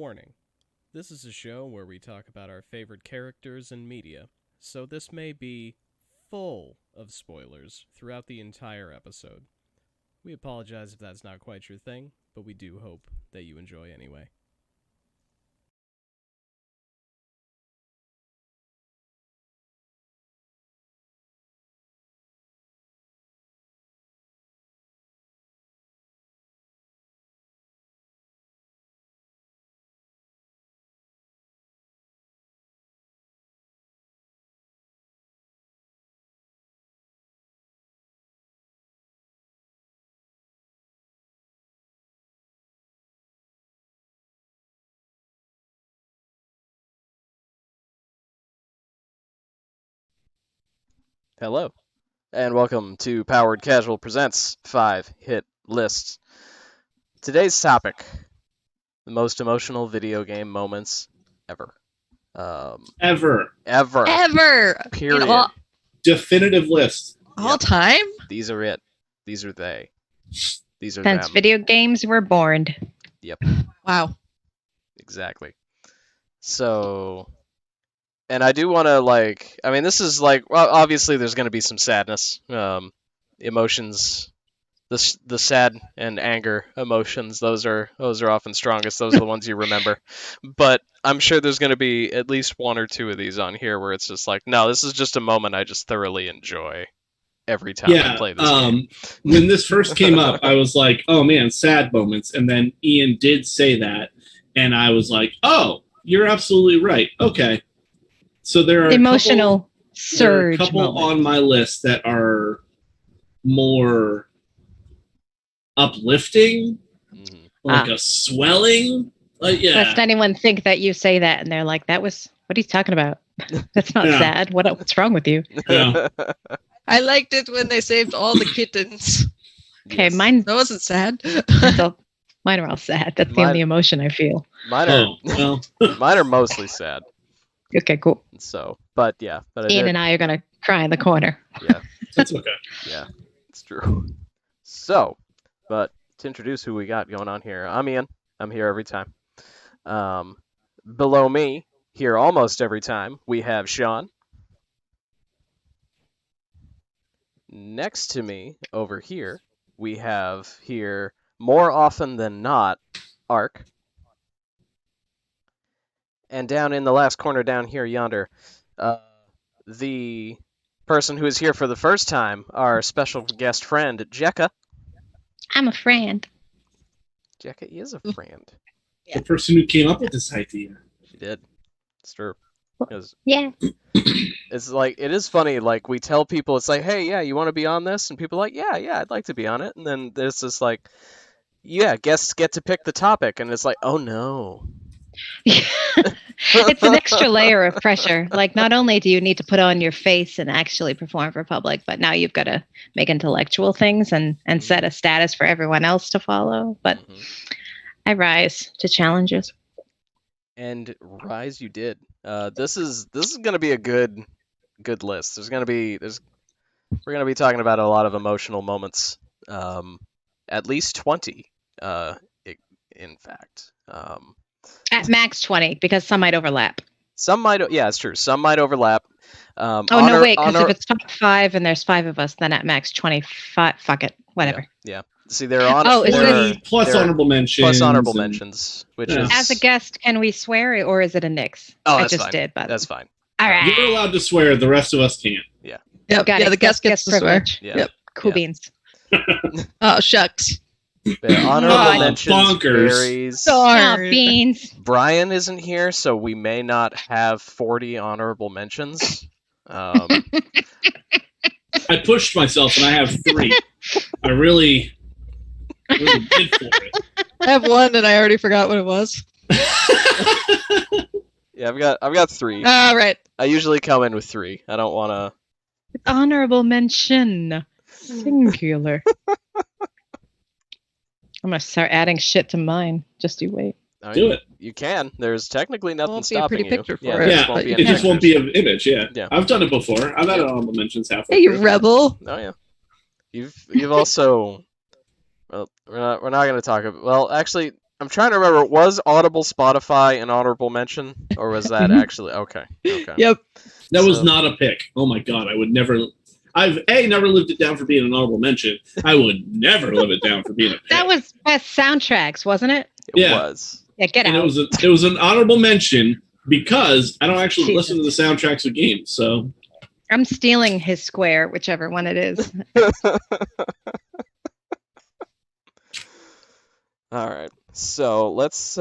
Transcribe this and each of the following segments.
Warning. This is a show where we talk about our favorite characters in media, so this may be full of spoilers throughout the entire episode. We apologize if that's not quite your thing, but we do hope that you enjoy anyway. Hello, and welcome to Powered Casual Presents 5 Hit Lists. Today's topic, the most emotional video game moments ever. Ever. Period. Definitive list. All time? These are it. These are they. These are Since them. video games were born. Yep, Wow. exactly. So, and I do want to this is well, obviously there's going to be some sadness, emotions, the sad and anger emotions. Those are often strongest. Those are the ones you remember. But I'm sure there's going to be at least one or two of these on here where it's just like, no, this is just a moment I just thoroughly enjoy every time I play this game. When this first came up, I was like, oh man, sad moments. And then Ian did say that, and I was like, oh, you're absolutely right. Okay. So there are Emotional there are a surge couple moments. on my list that are more uplifting, like a swelling. Lest anyone think that you say that and they're like, what are you talking about? That's not Yeah. sad. What's wrong with you? Yeah. I liked it when they saved all the kittens. Okay, Yes. mine That wasn't sad. mine are all sad. That's the Mine- only emotion I feel. Mine are Oh, well. mine are mostly sad. Okay, cool. So, but yeah, but Ian and I are gonna cry in the corner. yeah. That's okay. Yeah, it's true. So, but to introduce who we got going on here, I'm Ian. I'm here every time. Below me, here almost every time, we have Sean. Next to me, over here, we have here, more often than not, Ark. And down in the last corner down here yonder, the person who is here for the first time, our special guest friend, Jekka. I'm a friend. Jekka is a friend. The person who came up with this idea. She did. It's true. 'Cause Yeah. it's like, it is funny, like, we tell people, it's like, hey, yeah, you want to be on this? And people are like, yeah, I'd like to be on it. And then there's this, like, yeah, guests get to pick the topic. And it's like, oh, no. It's an extra layer of pressure. Like, not only do you need to put on your face and actually perform for public, but now you've got to make intellectual things and set a status for everyone else to follow. But Mhm. I rise to challenges. And Rise, you did. This is going to be a good list. We're going to be talking about a lot of emotional moments. At least 20, in fact. At max 20, because some might overlap. Some might, yeah, it's true. Some might overlap. No, wait, because if it's top 5 and there's 5 of us, then at max 25, fuck it, whatever. Yeah. See, they're on. Oh, is they're- it- Plus they're- honorable mentions. plus honorable and- mentions, which Yeah. is As a guest, can we swear or is it a nix? Oh, I that's just fine. did, but That's fine. all right. You're allowed to swear. The rest of us can't. Yep. Got Yeah, it. the guest gets to swear. privilege. Yeah. Yep. Cool Yeah. beans. Oh, shucks. The honorable Oh, mentions bonkers. varies. Oh, Darn. beans. Brian isn't here, so we may not have 40 honorable mentions. I pushed myself, and I have 3. I really did for it. I have one and I already forgot what it was. Yeah, I've got 3. All right. I usually come in with 3. I don't want to. Honorable mention. Singular. I'm going to start adding shit to mine. Just you wait. Do it. You can. There's technically nothing Won't be a stopping pretty you. picture for yeah, it. there Yeah, won't be it any just won't be pictures. an image. Yeah. Yeah. I've done it before. I've added honorable mentions halfway. Hey, you through. rebel. Oh yeah. You've also. Well, we're not going to talk about. Well, actually, I'm trying to remember. Was Audible Spotify an honorable mention, or was that actually okay? Okay. Yep. That was So- not a pick. Oh my god, I would never. I've never lived it down for being an honorable mention. I would never live it down for being a pick. That was best soundtracks, wasn't it? It Yeah. was. Yeah, get and out. it was an honorable mention because I don't actually Jesus. listen to the soundtracks of games. So I'm stealing his square, whichever one it is. All right. So let's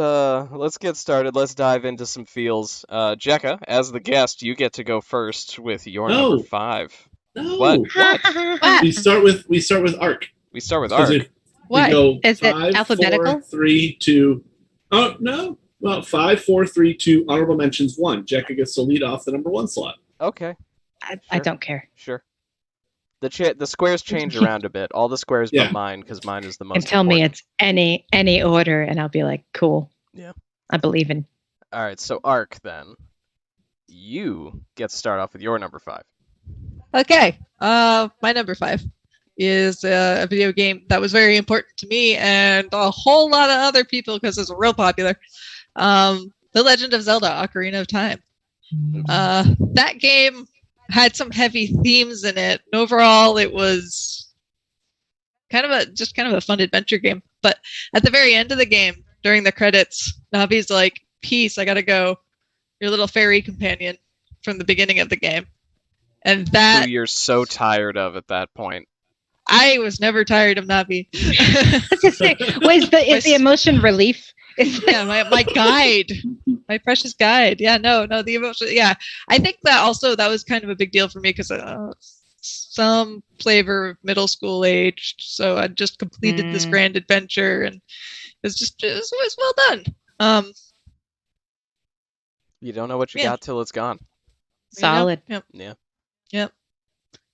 get started. Let's dive into some feels. Jekka, as the guest, you get to go first with your No. number 5. no, What? What? we start with Arc. We start with Because Ark. if Why? we go Is it 5, alphabetical? 4, 3, 2. Oh no! Well, 5, 4, 3, 2. Honorable mentions 1. Jekka gets to lead off the number 1 slot. Okay, I Sure. don't care. sure. The squares change around a bit. All the squares Yeah. but mine, because mine is the most And tell me important. it's any order, and I'll be like, cool. Yeah. I believe in. All right, so Ark then. You get to start off with your number 5. Okay. My number 5 is a video game that was very important to me and a whole lot of other people because it's real popular. The Legend of Zelda: Ocarina of Time. That game had some heavy themes in it. And overall, it was kind of a fun adventure game. But at the very end of the game, during the credits, Navi's like, "Peace, I gotta go." Your little fairy companion from the beginning of the game, and that Who you're so tired of at that point. I was never tired of Navi. Let's just say, is the emotion relief? Yeah, my guide, my precious guide. Yeah, no, the emotion. Yeah, I think that was kind of a big deal for me because some flavor of middle school aged. So I just completed this grand adventure, and it was well done. You don't know what you Yeah. got till it's gone. Solid. Yep.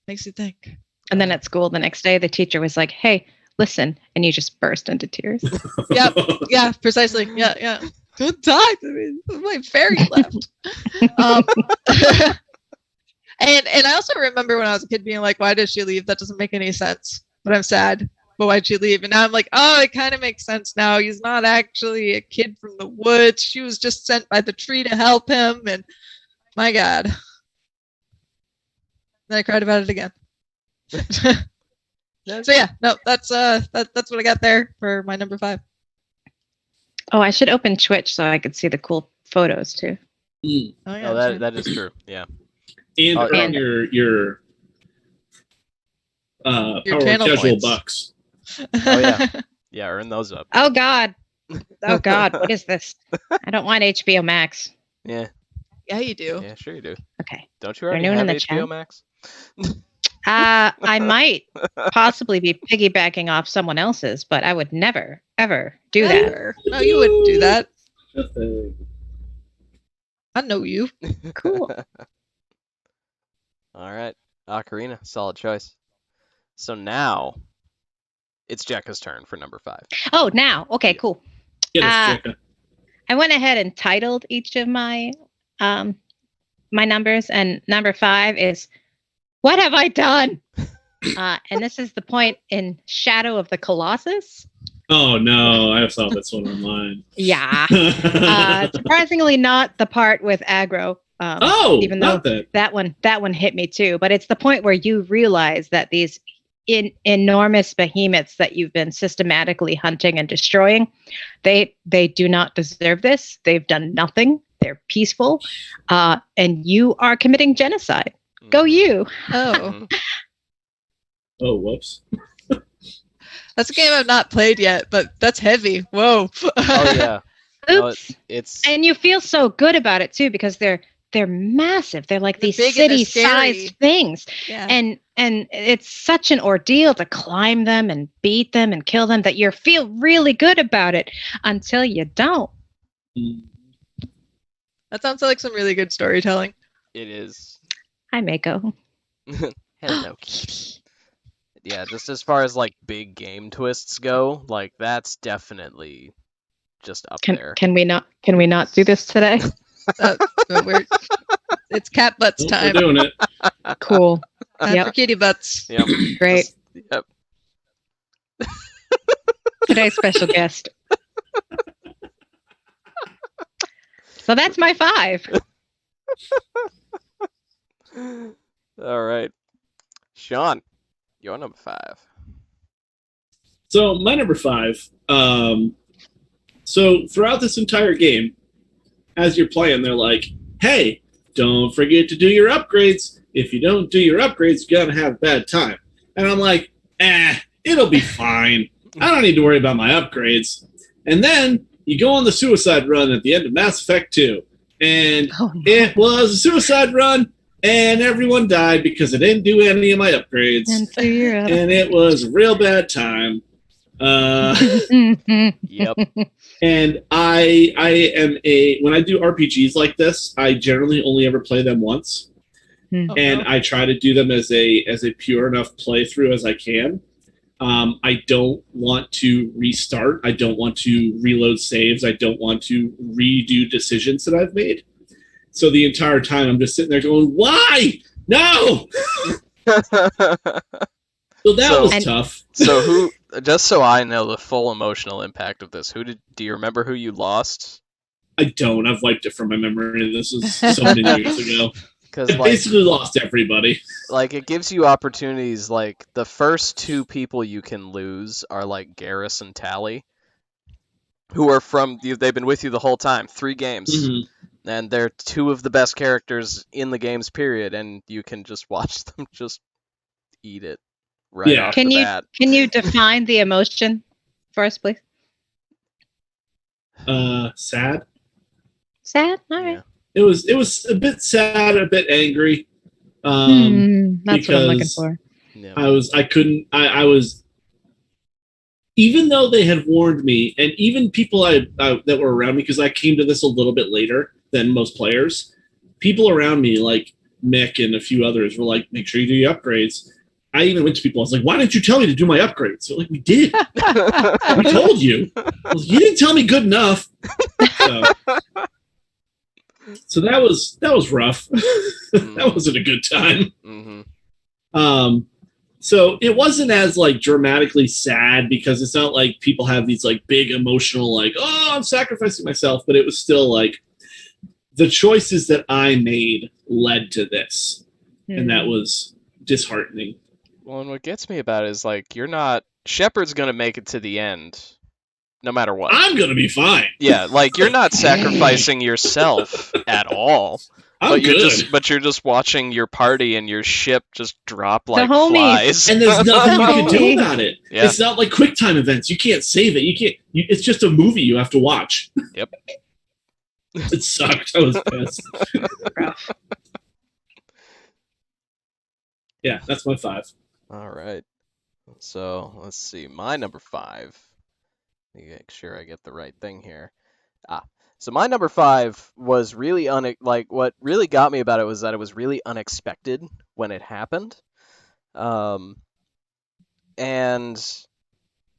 Makes you think. And then at school the next day, the teacher was like, "Hey, listen," and you just burst into tears. Yep. Yeah, precisely. Yeah. Good time. I mean, my fairy left. And I also remember when I was a kid being like, why did she leave? That doesn't make any sense. But I'm sad. But why'd she leave? And now I'm like, oh, it kind of makes sense now. He's not actually a kid from the woods. She was just sent by the tree to help him. And my God. Then I cried about it again. So yeah, no, that's what I got there for my number 5. Oh, I should open Twitch so I could see the cool photos too. Mm. Oh yeah, Oh, that sure. that is true. Yeah. And Oh, earn and- your Your power channel casual points. bucks. Oh yeah. Yeah, earn those up. Oh God. Oh God, what is this? I don't want HBO Max. Yeah. Yeah, you do. Yeah, sure you do. Okay. Don't you They're already new in have the HBO chat. Max? I might possibly be piggybacking off someone else's, but I would never, ever do that. Never. No, you wouldn't do that. Just a- I know you. Cool. All right. Ocarina, solid choice. So now it's Jekka's turn for number 5. Oh, now. Okay, cool. Get us, Jekka. I went ahead and titled each of my my numbers, and number 5 is "What Have I Done?" And this is the point in Shadow of the Colossus. Oh no, I saw this one online. Yeah. Surprisingly, not the part with aggro. Oh, even not though that. that one hit me too. But it's the point where you realize that these enormous behemoths that you've been systematically hunting and destroying, they do not deserve this. They've done nothing. They're peaceful, and you are committing genocide. Go you! Oh, Oh, whoops. that's a game I've not played yet, but that's heavy. Whoa. Oh yeah. No, Oops! it's And you feel so good about it too because they're massive. They're like They're these big and they're city-sized scary. things. Yeah. And it's such an ordeal to climb them and beat them and kill them that you feel really good about it until you don't. Mm. That sounds like some really good storytelling. it is. Hi, Mako. Hello, kitty. Yeah, just as far as like big game twists go, like that's definitely just up there. Can we not do this today? But it's cat butts Oh, time. we're doing it. Cool. Time Yep. for kitty butts. Yep. Great. Yep. Today's special guest. So that's my 5. All right, Sean, your number 5. So my number 5. So throughout this entire game, as you're playing, they're like, "Hey, don't forget to do your upgrades. If you don't do your upgrades, you're gonna have a bad time." And I'm like, it'll be fine. I don't need to worry about my upgrades. And then you go on the suicide run at the end of Mass Effect 2, and it was a suicide run, and everyone died because I didn't do any of my upgrades, and it was a real bad time. Yep. And I am when I do RPGs like this, I generally only ever play them once, and I try to do them as a pure enough playthrough as I can. I don't want to restart. I don't want to reload saves. I don't want to redo decisions that I've made. So the entire time I'm just sitting there going, "Why? No!" So that was tough. So who? Just so I know the full emotional impact of this, do you remember who you lost? I don't. I've wiped it from my memory. This was so many years ago. Because I basically lost everybody. Like, it gives you opportunities. Like, the first 2 people you can lose are like Garrus and Tally, who are they've been with you the whole time, 3 games, and they're 2 of the best characters in the games. Period, and you can just watch them just eat it. Right off the bat. Can you define the emotion for us, please? Sad. Sad? All right. Yeah. It was a bit sad, a bit angry. That's what I'm looking for. Yeah. I was, even though they had warned me, and even people that were around me, because I came to this a little bit later than most players, people around me, like Mick and a few others, were like, "Make sure you do your upgrades." I even went to people, I was like, "Why didn't you tell me to do my upgrades?" So like, "We did. We told you." "You didn't tell me good enough." So that was rough. That wasn't a good time. Mm-hmm. So it wasn't as like dramatically sad, because it's not like people have these like big emotional like, "Oh, I'm sacrificing myself," but it was still like the choices that I made led to this, and that was disheartening. Well, and what gets me about it is, like, Shepard's gonna make it to the end, no matter what. I'm gonna be fine. Yeah, like, you're not sacrificing yourself at all. But you're just watching your party and your ship just drop like homies. flies. And there's nothing you can do about it. Yeah. It's not like QuickTime events. You can't save it. You can't. It's just a movie you have to watch. Yep. It sucked. I was pissed. Yeah, that's my 5. All right. So let's see. My number 5. Make sure I get the right thing here. So my number 5 was really what really got me about it was that it was really unexpected when it happened. And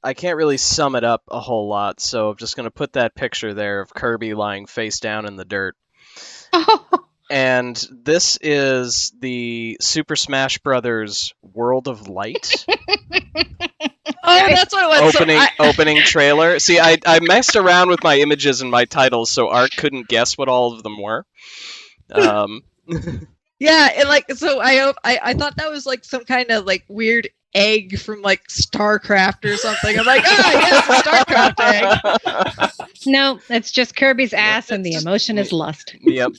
I can't really sum it up a whole lot, so I'm just going to put that picture there of Kirby lying face down in the dirt. And this is the Super Smash Brothers World of Light. That's what it was. Opening trailer. See, I messed around with my images and my titles, so Art couldn't guess what all of them were. Yeah, I thought that was like some kind of like weird egg from like StarCraft or something. I'm like, yes, a StarCraft egg. No, it's just Kirby's ass, and the emotion is lust. Yep.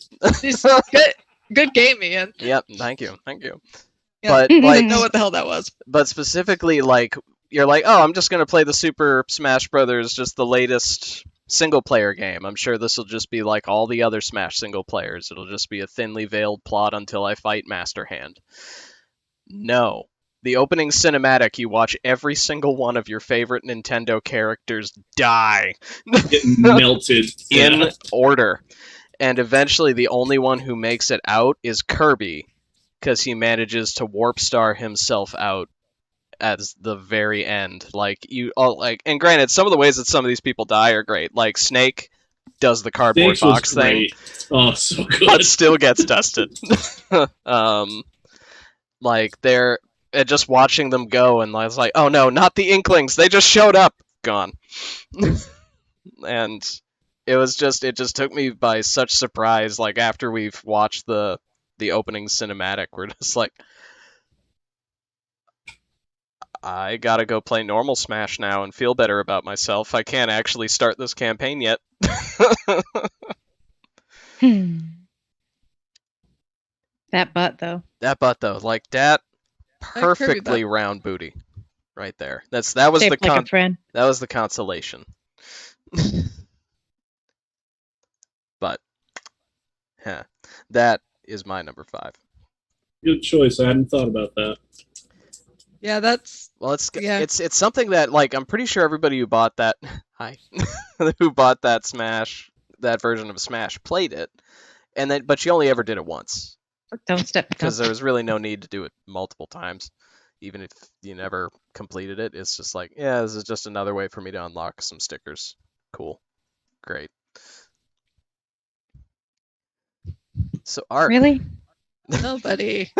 Good game, Ian. Yep. Thank you. Yeah, But I like, didn't know what the hell that was. But specifically, like, you're like, oh, I'm just gonna play the Super Smash Brothers, just the latest single player game. I'm sure this will just be like all the other Smash single players. It'll just be a thinly veiled plot until I fight Master Hand. No. The opening cinematic, you watch every single one of your favorite Nintendo characters die. Get melted. In order. And eventually the only one who makes it out is Kirby, because he manages to warp star himself out at the very end. And granted, some of the ways that some of these people die are great. Like Snake does the cardboard box thing. Oh, so good. But still gets dusted. And just watching them go, and I was like, oh no, not the Inklings, they just showed up. Gone. and it just took me by such surprise. Like after we've watched the opening cinematic, we're just like, I gotta go play normal Smash now and feel better about myself. I can't actually start this campaign yet. That butt though. That butt though, like that Kirby perfectly butt. round booty, right there. That was Shaped like a friend. that was the consolation. But, yeah, that is my number 5. Good choice. I hadn't thought about that. Yeah, that's Well, it's Yeah. it's something that like I'm pretty sure everybody who bought that who bought that version of Smash played it, and then but you only ever did it once Don't step because there was really no need to do it multiple times, even if you never completed it. It's just like, yeah, this is just another way for me to unlock some stickers. Cool, great. So Art, Really? nobody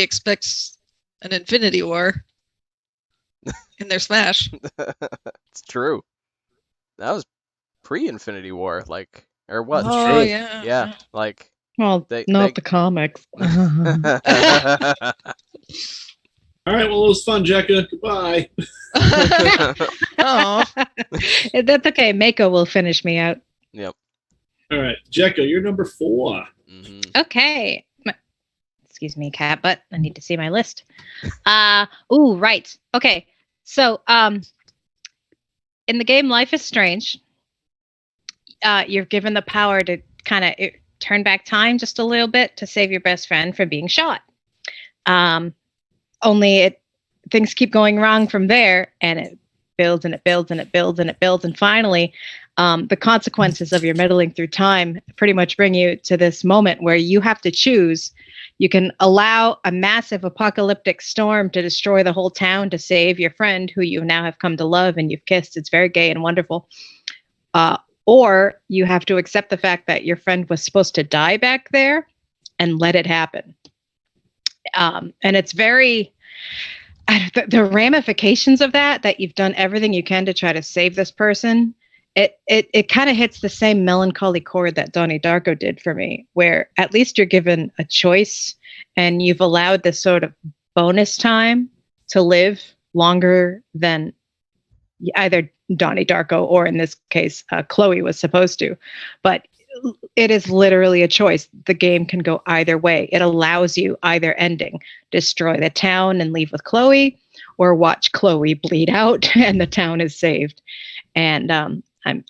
expects an Infinity War in their Smash. it's true. That was pre-Infinity War, like, or what? Oh true. yeah. Yeah, like Well, They- not they- the comics. All right. Well, it was fun, Jekka. Goodbye. Oh, That's okay. Mako will finish me out. Yep. All right, Jekka, you're number 4. hmm Okay. Excuse me, cat, but I need to see my list. Right. Okay. So, in the game Life is Strange, you're given the power to kind of turn back time just a little bit to save your best friend from being shot. Only things keep going wrong from there, and it builds and it builds and it builds and it builds, and finally, the consequences of your meddling through time pretty much bring you to this moment where you have to choose. You can allow a massive apocalyptic storm to destroy the whole town to save your friend who you now have come to love and you've kissed. It's very gay and wonderful. Or you have to accept the fact that your friend was supposed to die back there and let it happen. And it's very, the ramifications of that you've done everything you can to try to save this person. It kind of hits the same melancholy chord that Donnie Darko did for me, where at least you're given a choice and you've allowed this sort of bonus time to live longer than either Donnie Darko or in this case, Chloe was supposed to. But it is literally a choice. The game can go either way. It allows you either ending, destroy the town and leave with Chloe, or watch Chloe bleed out and the town is saved. And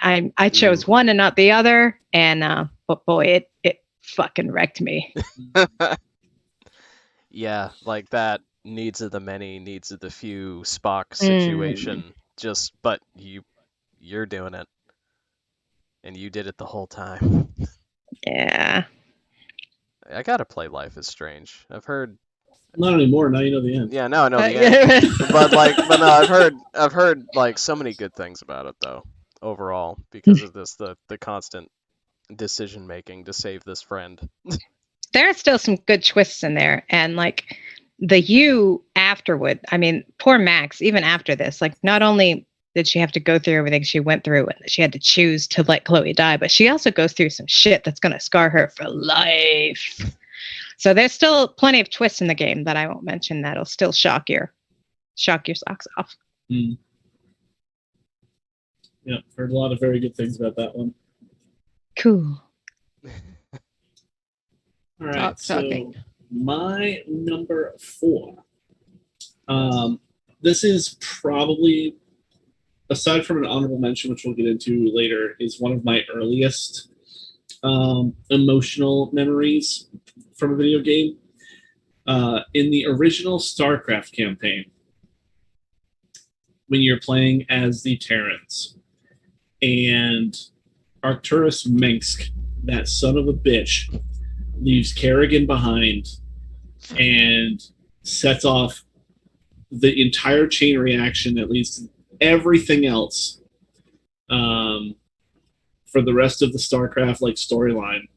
I chose one and not the other, and but boy, it fucking wrecked me. Yeah, like that needs of the many, needs of the few Spock situation. But you're doing it, and you did it the whole time. Yeah. I gotta play Life is Strange. I've heard. Not anymore. Now you know the end. Yeah, now I know the end. yeah. But no, I've heard like so many good things about it though. Overall, because of the constant decision making to save this friend. There are still some good twists in there, and like the you afterward. I mean, poor Max. Even after this, like not only did she have to go through everything she went through, and she had to choose to let Chloe die, but she also goes through some shit that's going to scar her for life. So there's still plenty of twists in the game that I won't mention that'll still shock your socks off. Mm. Yeah, heard a lot of very good things about that one. Cool. All right, Shocking. so my number 4. This is probably, aside from an honorable mention, which we'll get into later, is one of my earliest emotional memories from a video game. In the original StarCraft campaign, when you're playing as the Terrans, and Arcturus Minsk, that son of a bitch, leaves Kerrigan behind and sets off the entire chain reaction that leads to everything else for the rest of the StarCraft like storyline.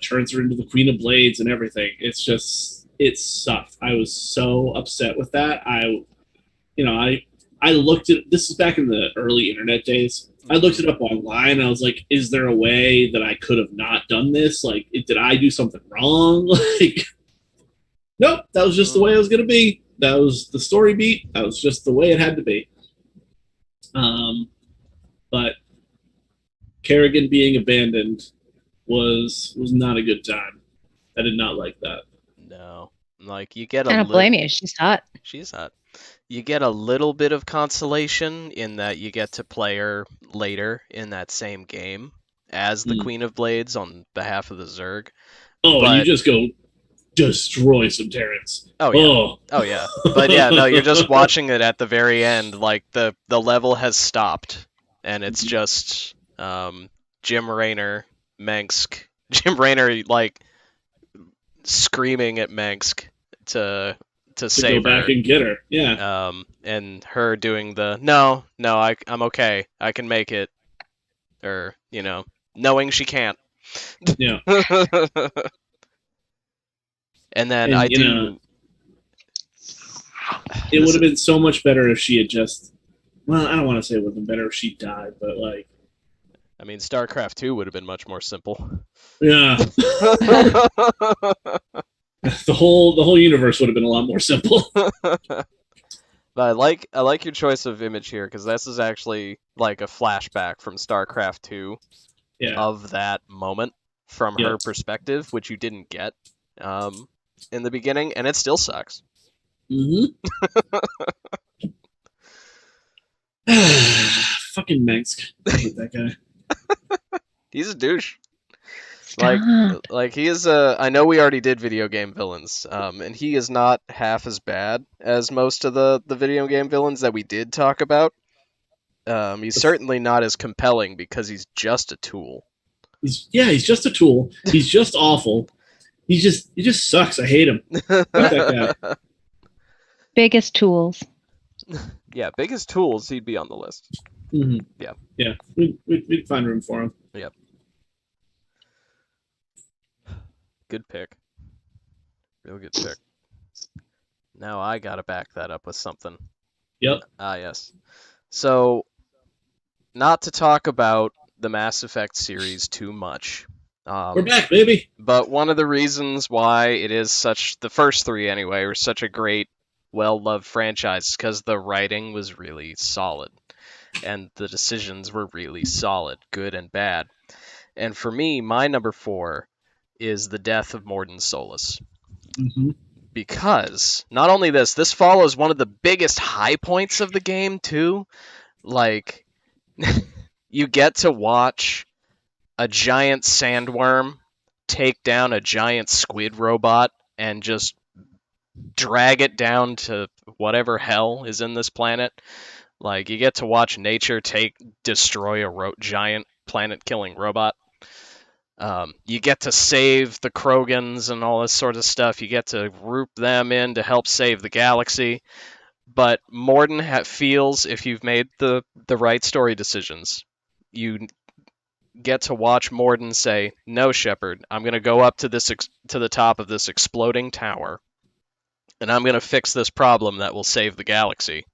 Turns her into the Queen of Blades and everything. It sucked. I was so upset with that. I looked at this is back in the early internet days. I looked it up online and I was like, is there a way that I could have not done this? Like, did I do something wrong? Like, nope, that was just the way it was going to be. That was the story beat. That was just the way it had to be. But Kerrigan being abandoned was not a good time. I did not like that. No. Like, you get I don't blame you. She's hot. She's hot. You get a little bit of consolation in that you get to play her later in that same game as the Queen of Blades on behalf of the Zerg. Oh, and you just go destroy some Terrans. Oh yeah. Oh yeah. But yeah, no, you're just watching it at the very end, like the level has stopped and it's just Jim Raynor, Mengsk. Jim Raynor like screaming at Mengsk to save go back her. And get her. Yeah. And her doing the no, I'm okay. I can make it. Or, knowing she can't. Yeah. And then it would have been so much better if she had just. Well, I don't want to say it would have been better if she died, but like. I mean, StarCraft 2 would have been much more simple. Yeah. The whole universe would have been a lot more simple. But I like your choice of image here because this is actually like a flashback from StarCraft 2 of that moment from her perspective, which you didn't get in the beginning, and it still sucks. Mm-hmm. Fucking Mengsk. I hate that guy. He's a douche. Stop. Like he is I know we already did video game villains, and he is not half as bad as most of the video game villains that we did talk about. He's certainly not as compelling because he's just a tool. He's just a tool. He's just awful. He just sucks. I hate him. Fuck that guy. Biggest tools. Yeah, biggest tools, he'd be on the list. Mm-hmm. Yeah. Yeah. We'd find room for him. Yep. Good pick. Real good pick. Now I gotta back that up with something. Yep. Yes. So, not to talk about the Mass Effect series too much. We're back, baby. But one of the reasons why it is the first three anyway, are such a great, well-loved franchise is because the writing was really solid. And the decisions were really solid, good and bad. And for me, my number 4 is the death of Morden Solus. Mm-hmm. Because, not only this follows one of the biggest high points of the game, too. Like, you get to watch a giant sandworm take down a giant squid robot and just drag it down to whatever hell is in this planet. Like, you get to watch nature destroy a giant planet-killing robot. You get to save the Krogans and all this sort of stuff. You get to group them in to help save the galaxy. But Morden feels, if you've made the right story decisions, you get to watch Morden say, "No, Shepard, I'm going to go up to the top of this exploding tower, and I'm going to fix this problem that will save the galaxy.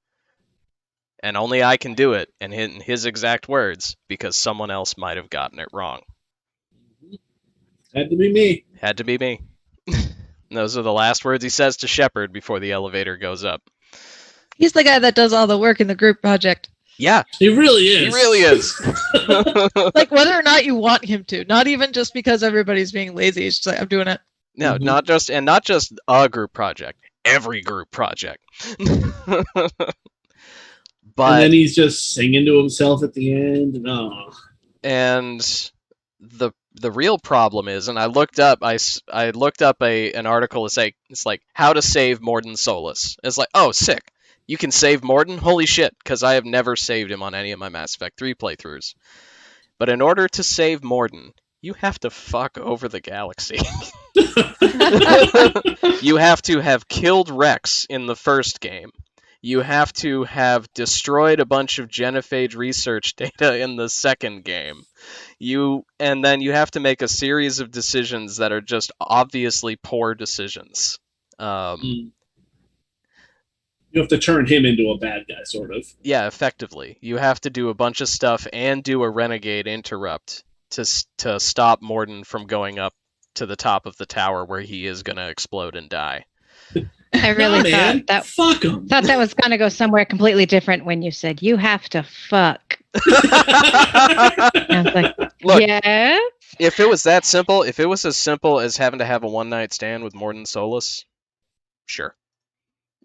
And only I can do it," and in his exact words, because someone else might have gotten it wrong. Had to be me. Had to be me. Those are the last words he says to Shepard before the elevator goes up. He's the guy that does all the work in the group project. Yeah. He really is. He really is. Like, whether or not you want him to. Not even just because everybody's being lazy. It's just like, I'm doing it. No, not just a group project. Every group project. But, and then he's just singing to himself at the end. And the real problem is, and I looked up an article to say it's like how to save Morden Solus. It's like, oh, sick. You can save Morden? Holy shit, because I have never saved him on any of my Mass Effect 3 playthroughs. But in order to save Morden, you have to fuck over the galaxy. You have to have killed Rex in the first game. You have to have destroyed a bunch of genophage research data in the second game. And then you have to make a series of decisions that are just obviously poor decisions. You have to turn him into a bad guy, sort of. Yeah, effectively. You have to do a bunch of stuff and do a renegade interrupt to stop Morden from going up to the top of the tower where he is going to explode and die. I really man. Fuck him. thought that was going to go somewhere completely different when you said you have to fuck. I was like, Look, yeah. if it was that simple, if it was as simple as having to have a one-night stand with Morden Solus, sure.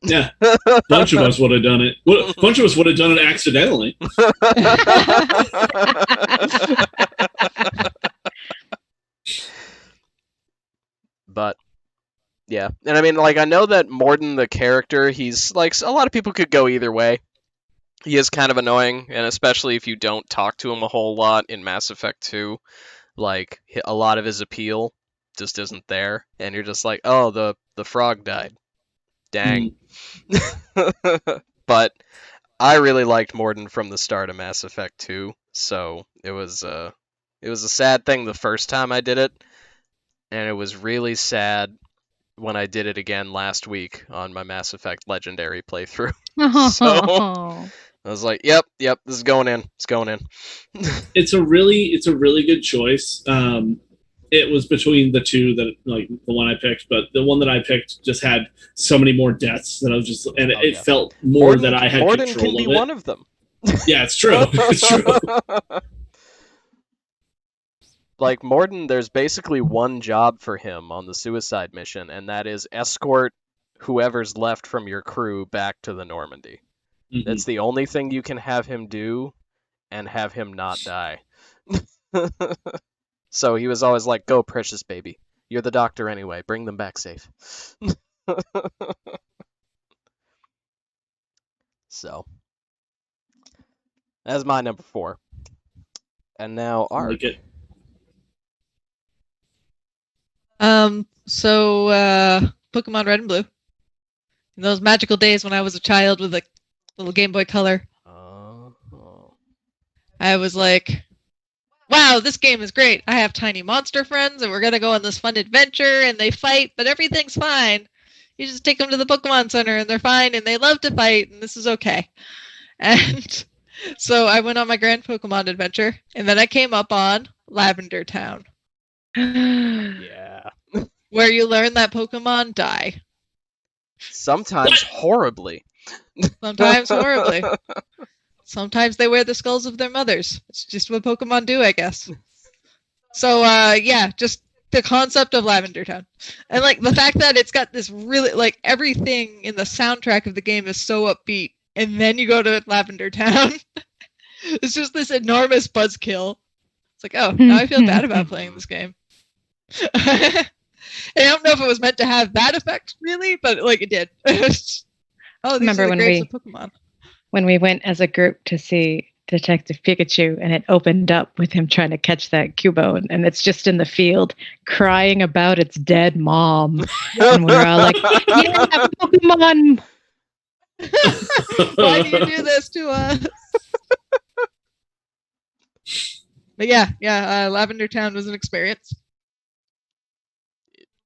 Yeah, a bunch of us would have done it. A bunch of us would have done it accidentally. But yeah, and I mean, like, I know that Morden, the character, he's like, a lot of people could go either way. He is kind of annoying, and especially if you don't talk to him a whole lot in Mass Effect 2, like, a lot of his appeal just isn't there, and you're just like, oh, the frog died. Dang. But I really liked Morden from the start of Mass Effect 2, so it was a sad thing the first time I did it, and it was really sad when I did it again last week on my Mass Effect Legendary playthrough. So I was like, yep, this is going in. It's going in. It's a really good choice. It was between the two that, like, the one I picked, but the one that I picked just had so many more deaths that I was just, and it felt more that I had Morden control can be of it. one of them. Yeah, it's true. It's true. Like, Morden, there's basically one job for him on the suicide mission, and that is escort whoever's left from your crew back to the Normandy. Mhm. That's the only thing you can have him do, and have him not die. So he was always like, go, precious baby. You're the doctor anyway. Bring them back safe. So, that's my number 4. And now, I Art. like it. Pokemon Red and Blue. In those magical days when I was a child with a little Game Boy Color, I was like, wow, this game is great. I have tiny monster friends, and we're going to go on this fun adventure, and they fight, but everything's fine. You just take them to the Pokemon Center, and they're fine, and they love to fight, and this is okay. And so I went on my Grand Pokemon Adventure, and then I came up on Lavender Town. Yeah. Where you learn that Pokemon die. Sometimes horribly. Sometimes horribly. Sometimes they wear the skulls of their mothers. It's just what Pokemon do, I guess. So, just the concept of Lavender Town. And, like, the fact that it's got this really, like, everything in the soundtrack of the game is so upbeat. And then you go to Lavender Town. It's just this enormous buzzkill. It's like, oh, now I feel bad about playing this game. I don't know if it was meant to have that effect, really, but, like, it did. These Remember are the when graves of Pokemon. When we went as a group to see Detective Pikachu, and it opened up with him trying to catch that Cubone, and it's just in the field crying about its dead mom. And we're all like, yeah, Pokemon! Why do you do this to us? But Lavender Town was an experience.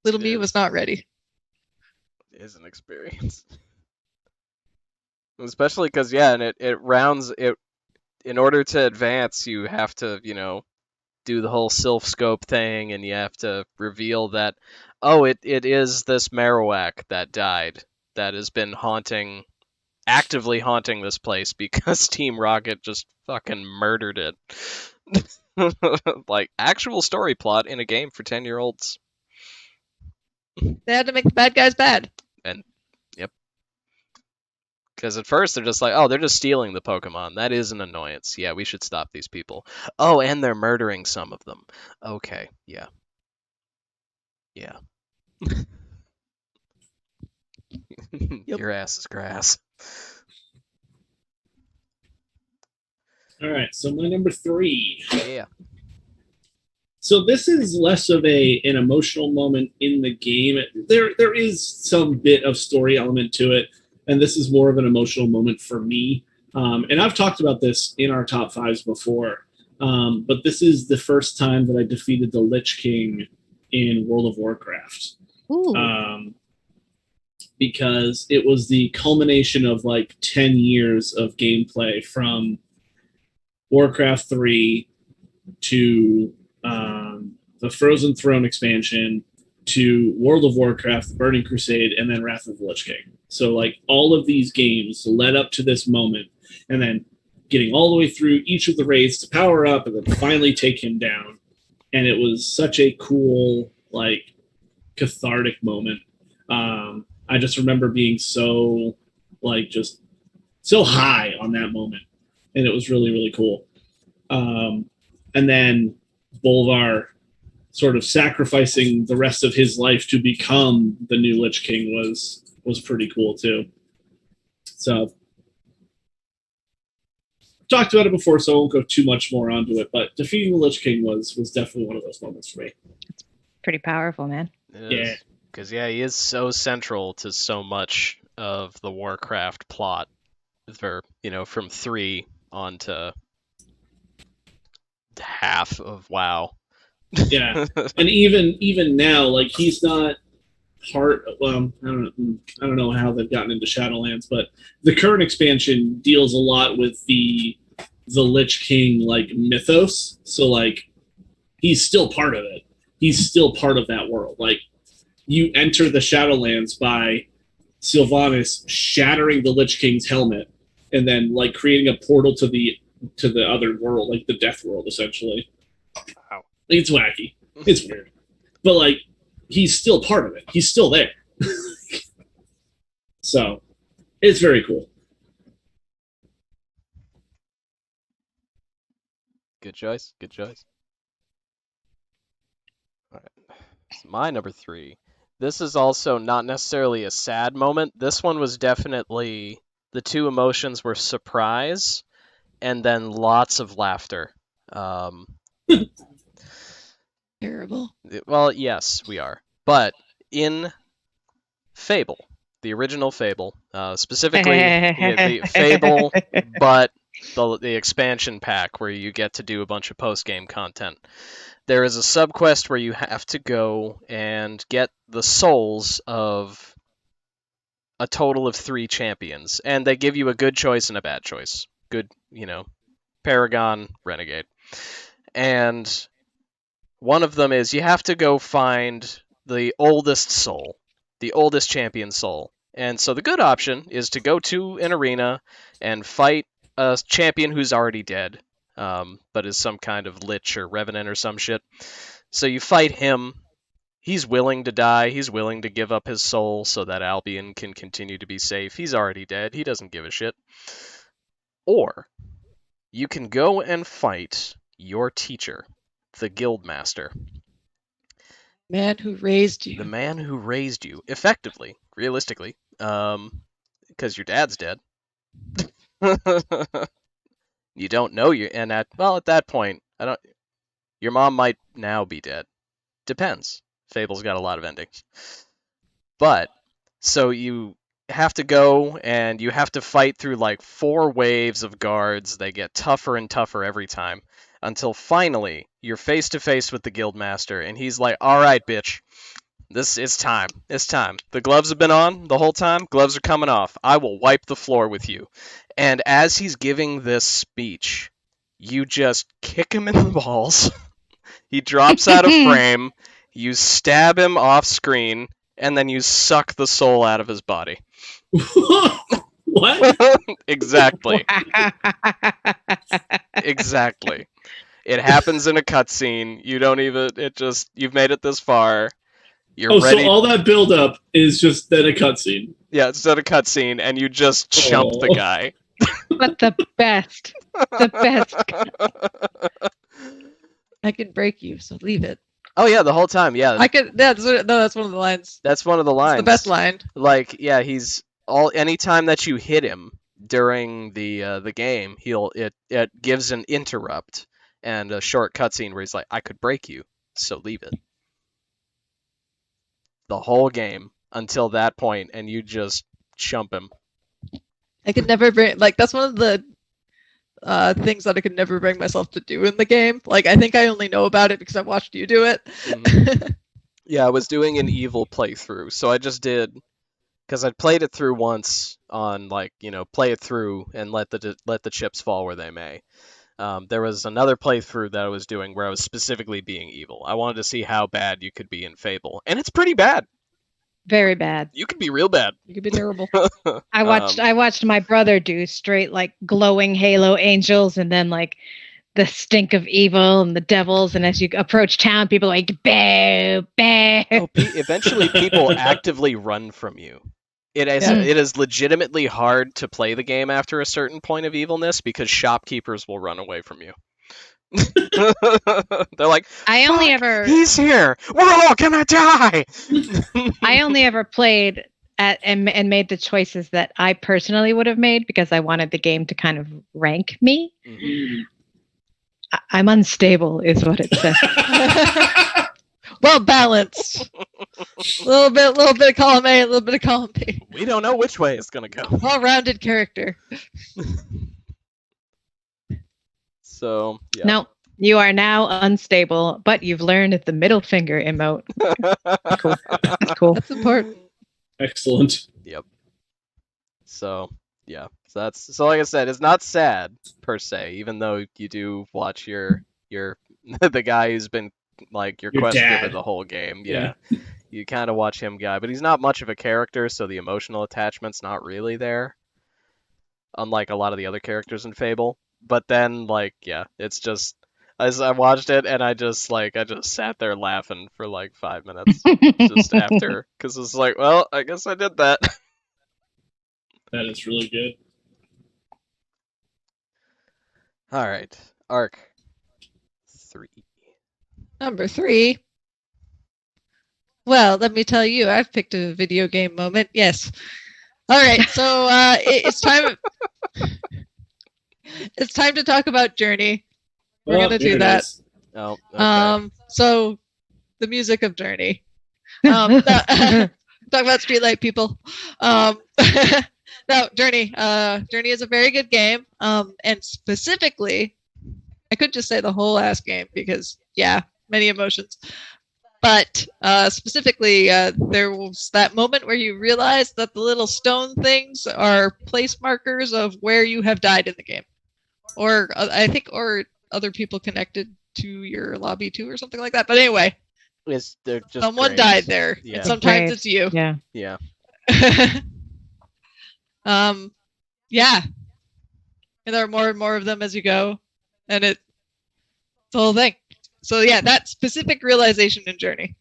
Little me was not ready. It is an experience. Especially because, and it rounds it. In order to advance, you have to, do the whole Sylph Scope thing, and you have to reveal that, it is this Marowak that died, that has been actively haunting this place because Team Rocket just fucking murdered it. Like, actual story plot in a game for 10-year-olds. They had to make the bad guys bad. And, yep. Because at first they're just like, they're just stealing the Pokemon. That is an annoyance. Yeah, we should stop these people. Oh, and they're murdering some of them. Okay, yeah. Yeah. Yep. Your ass is grass. All right, so my number 3. Yeah. So this is less of an emotional moment in the game. There is some bit of story element to it, and this is more of an emotional moment for me. And I've talked about this in our top 5s before, but this is the first time that I defeated the Lich King in World of Warcraft. Ooh. because it was the culmination of like 10 years of gameplay from Warcraft 3 to the Frozen Throne expansion to World of Warcraft, The Burning Crusade, and then Wrath of the Lich King. So like all of these games led up to this moment, and then getting all the way through each of the raids to power up and then finally take him down. And it was such a cool, like, cathartic moment. I just remember being so, like, just so high on that moment. And it was really, really cool. And then Bolvar sort of sacrificing the rest of his life to become the new Lich King was pretty cool too. So talked about it before, so I won't go too much more onto it, but defeating the Lich King was definitely one of those moments for me. It's pretty powerful, man. Yeah. Because, he is so central to so much of the Warcraft plot for, from 3 on to half of WoW. Yeah. And even now, like, he's not part, well, I don't know how they've gotten into Shadowlands, but the current expansion deals a lot with the Lich King, like, mythos. So, like, he's still part of it. He's still part of that world. Like, you enter the Shadowlands by Sylvanas shattering the Lich King's helmet and then, like, creating a portal to the other world, like the Death World, essentially. Wow. It's wacky. It's weird. But, like, he's still part of it. He's still there. So, it's very cool. Good choice. Good choice. All right. So my number 3. This is also not necessarily a sad moment. This one was definitely, the two emotions were surprise and then lots of laughter. Terrible. Well, yes, we are. But in Fable, the original Fable, specifically the Fable, but the expansion pack where you get to do a bunch of post-game content. There is a subquest where you have to go and get the souls of a total of 3 champions, and they give you a good choice and a bad choice. Good, Paragon, Renegade. And one of them is you have to go find the oldest soul, the oldest champion soul. And so the good option is to go to an arena and fight a champion who's already dead, but is some kind of lich or revenant or some shit. So you fight him. He's willing to die. He's willing to give up his soul so that Albion can continue to be safe. He's already dead. He doesn't give a shit. Or you can go and fight your teacher, the Guildmaster. Man who raised you. The man who raised you, effectively, realistically, because your dad's dead. You don't know at that point, your mom might now be dead. Depends. Fable's got a lot of endings. But, so you have to go and you have to fight through like 4 waves of guards. They get tougher and tougher every time until finally you're face to face with the Guildmaster and he's like, "All right, bitch. It's time. It's time. The gloves have been on the whole time. Gloves are coming off. I will wipe the floor with you." And as he's giving this speech, you just kick him in the balls. He drops out of frame. You stab him off screen, and then you suck the soul out of his body. What? Exactly. Exactly. It happens in a cutscene. You've made it this far. You're ready. So all that build-up is just then a cutscene. Yeah, it's not a cutscene, and you just chump the guy. But the best. The best. I could break you, so leave it. Oh yeah, the whole time. Yeah. That's one of the lines. That's one of the lines. It's the best line. Like, yeah, anytime that you hit him during the game, it gives an interrupt and a short cutscene where he's like, "I could break you, so leave it." The whole game until that point, and you just chump him. I could never bring that's one of the things that I could never bring myself to do in the game. Like, I think I only know about it because I watched you do it. Mm-hmm. Yeah, I was doing an evil playthrough, so I just did, because I'd played it through once on play it through and let the chips fall where they may. There was another playthrough that I was doing where I was specifically being evil. I wanted to see how bad you could be in Fable, and it's pretty bad. Very bad. You could be real bad. You could be terrible. I watched my brother do straight like glowing Halo angels, and then like the stink of evil and the devils. And as you approach town, people are like boo, boo. Oh, eventually, people actively run from you. It is legitimately hard to play the game after a certain point of evilness because shopkeepers will run away from you. They're like, he's here. We're all gonna die. I only ever played and made the choices that I personally would have made because I wanted the game to kind of rank me. Mm-hmm. I'm unstable, is what it says. Well balanced. A little bit of column A, a little bit of column B. We don't know which way it's gonna go. Well-rounded character. So yeah. No, you are now unstable, but you've learned the middle finger emote. Cool. That's cool. That's important. Excellent. Yep. So yeah. So like I said, it's not sad per se, even though you do watch your the guy who's been like your quest giver the whole game. Yeah. You kind of watch him guy, but he's not much of a character, so the emotional attachment's not really there. Unlike a lot of the other characters in Fable. But then it's just as I watched it and I just sat there laughing for like 5 minutes just after, because it's like, well, I guess I did that. That is really good. All right, Arc 3. Number 3. Well, let me tell you, I've picked a video game moment. Yes. All right, so it's time. It's time to talk about Journey. We're gonna do that. Oh. Okay. So the music of Journey. Talk about Streetlight people. No, Journey. Journey is a very good game. And specifically, I could just say the whole ass game because many emotions. But specifically, there was that moment where you realize that the little stone things are place markers of where you have died in the game, or other people connected to your lobby too, or something like that. But anyway, they're just someone graves. died there, and sometimes it's you. Yeah. Yeah. And there are more and more of them as you go, and it's the whole thing. So that specific realization in Journey.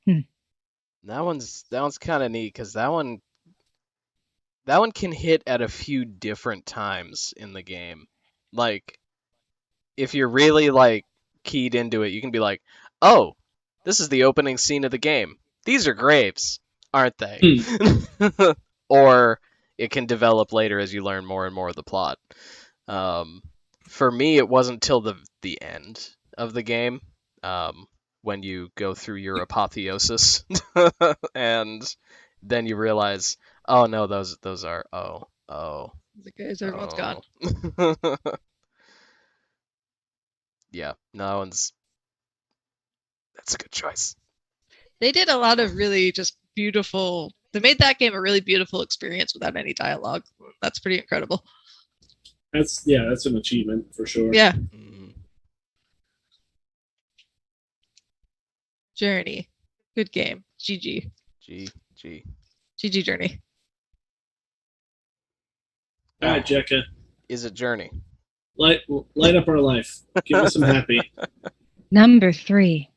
That one's kind of neat because that one can hit at a few different times in the game. Like, if you're really like keyed into it, you can be like, "Oh, this is the opening scene of the game. These are graves, aren't they?" Or it can develop later as you learn more and more of the plot. For me, it wasn't till the end of the game, when you go through your apotheosis, and then you realize, oh no, those are The guys, everyone's gone. Yeah, that's a good choice. They did a lot of really just beautiful. They made that game a really beautiful experience without any dialogue. That's pretty incredible. That's an achievement for sure. Yeah. Mm. Journey. Good game. GG. GG Journey. All right, Jekka. Is it Journey? Light up our life. Give us some happy. Number 3.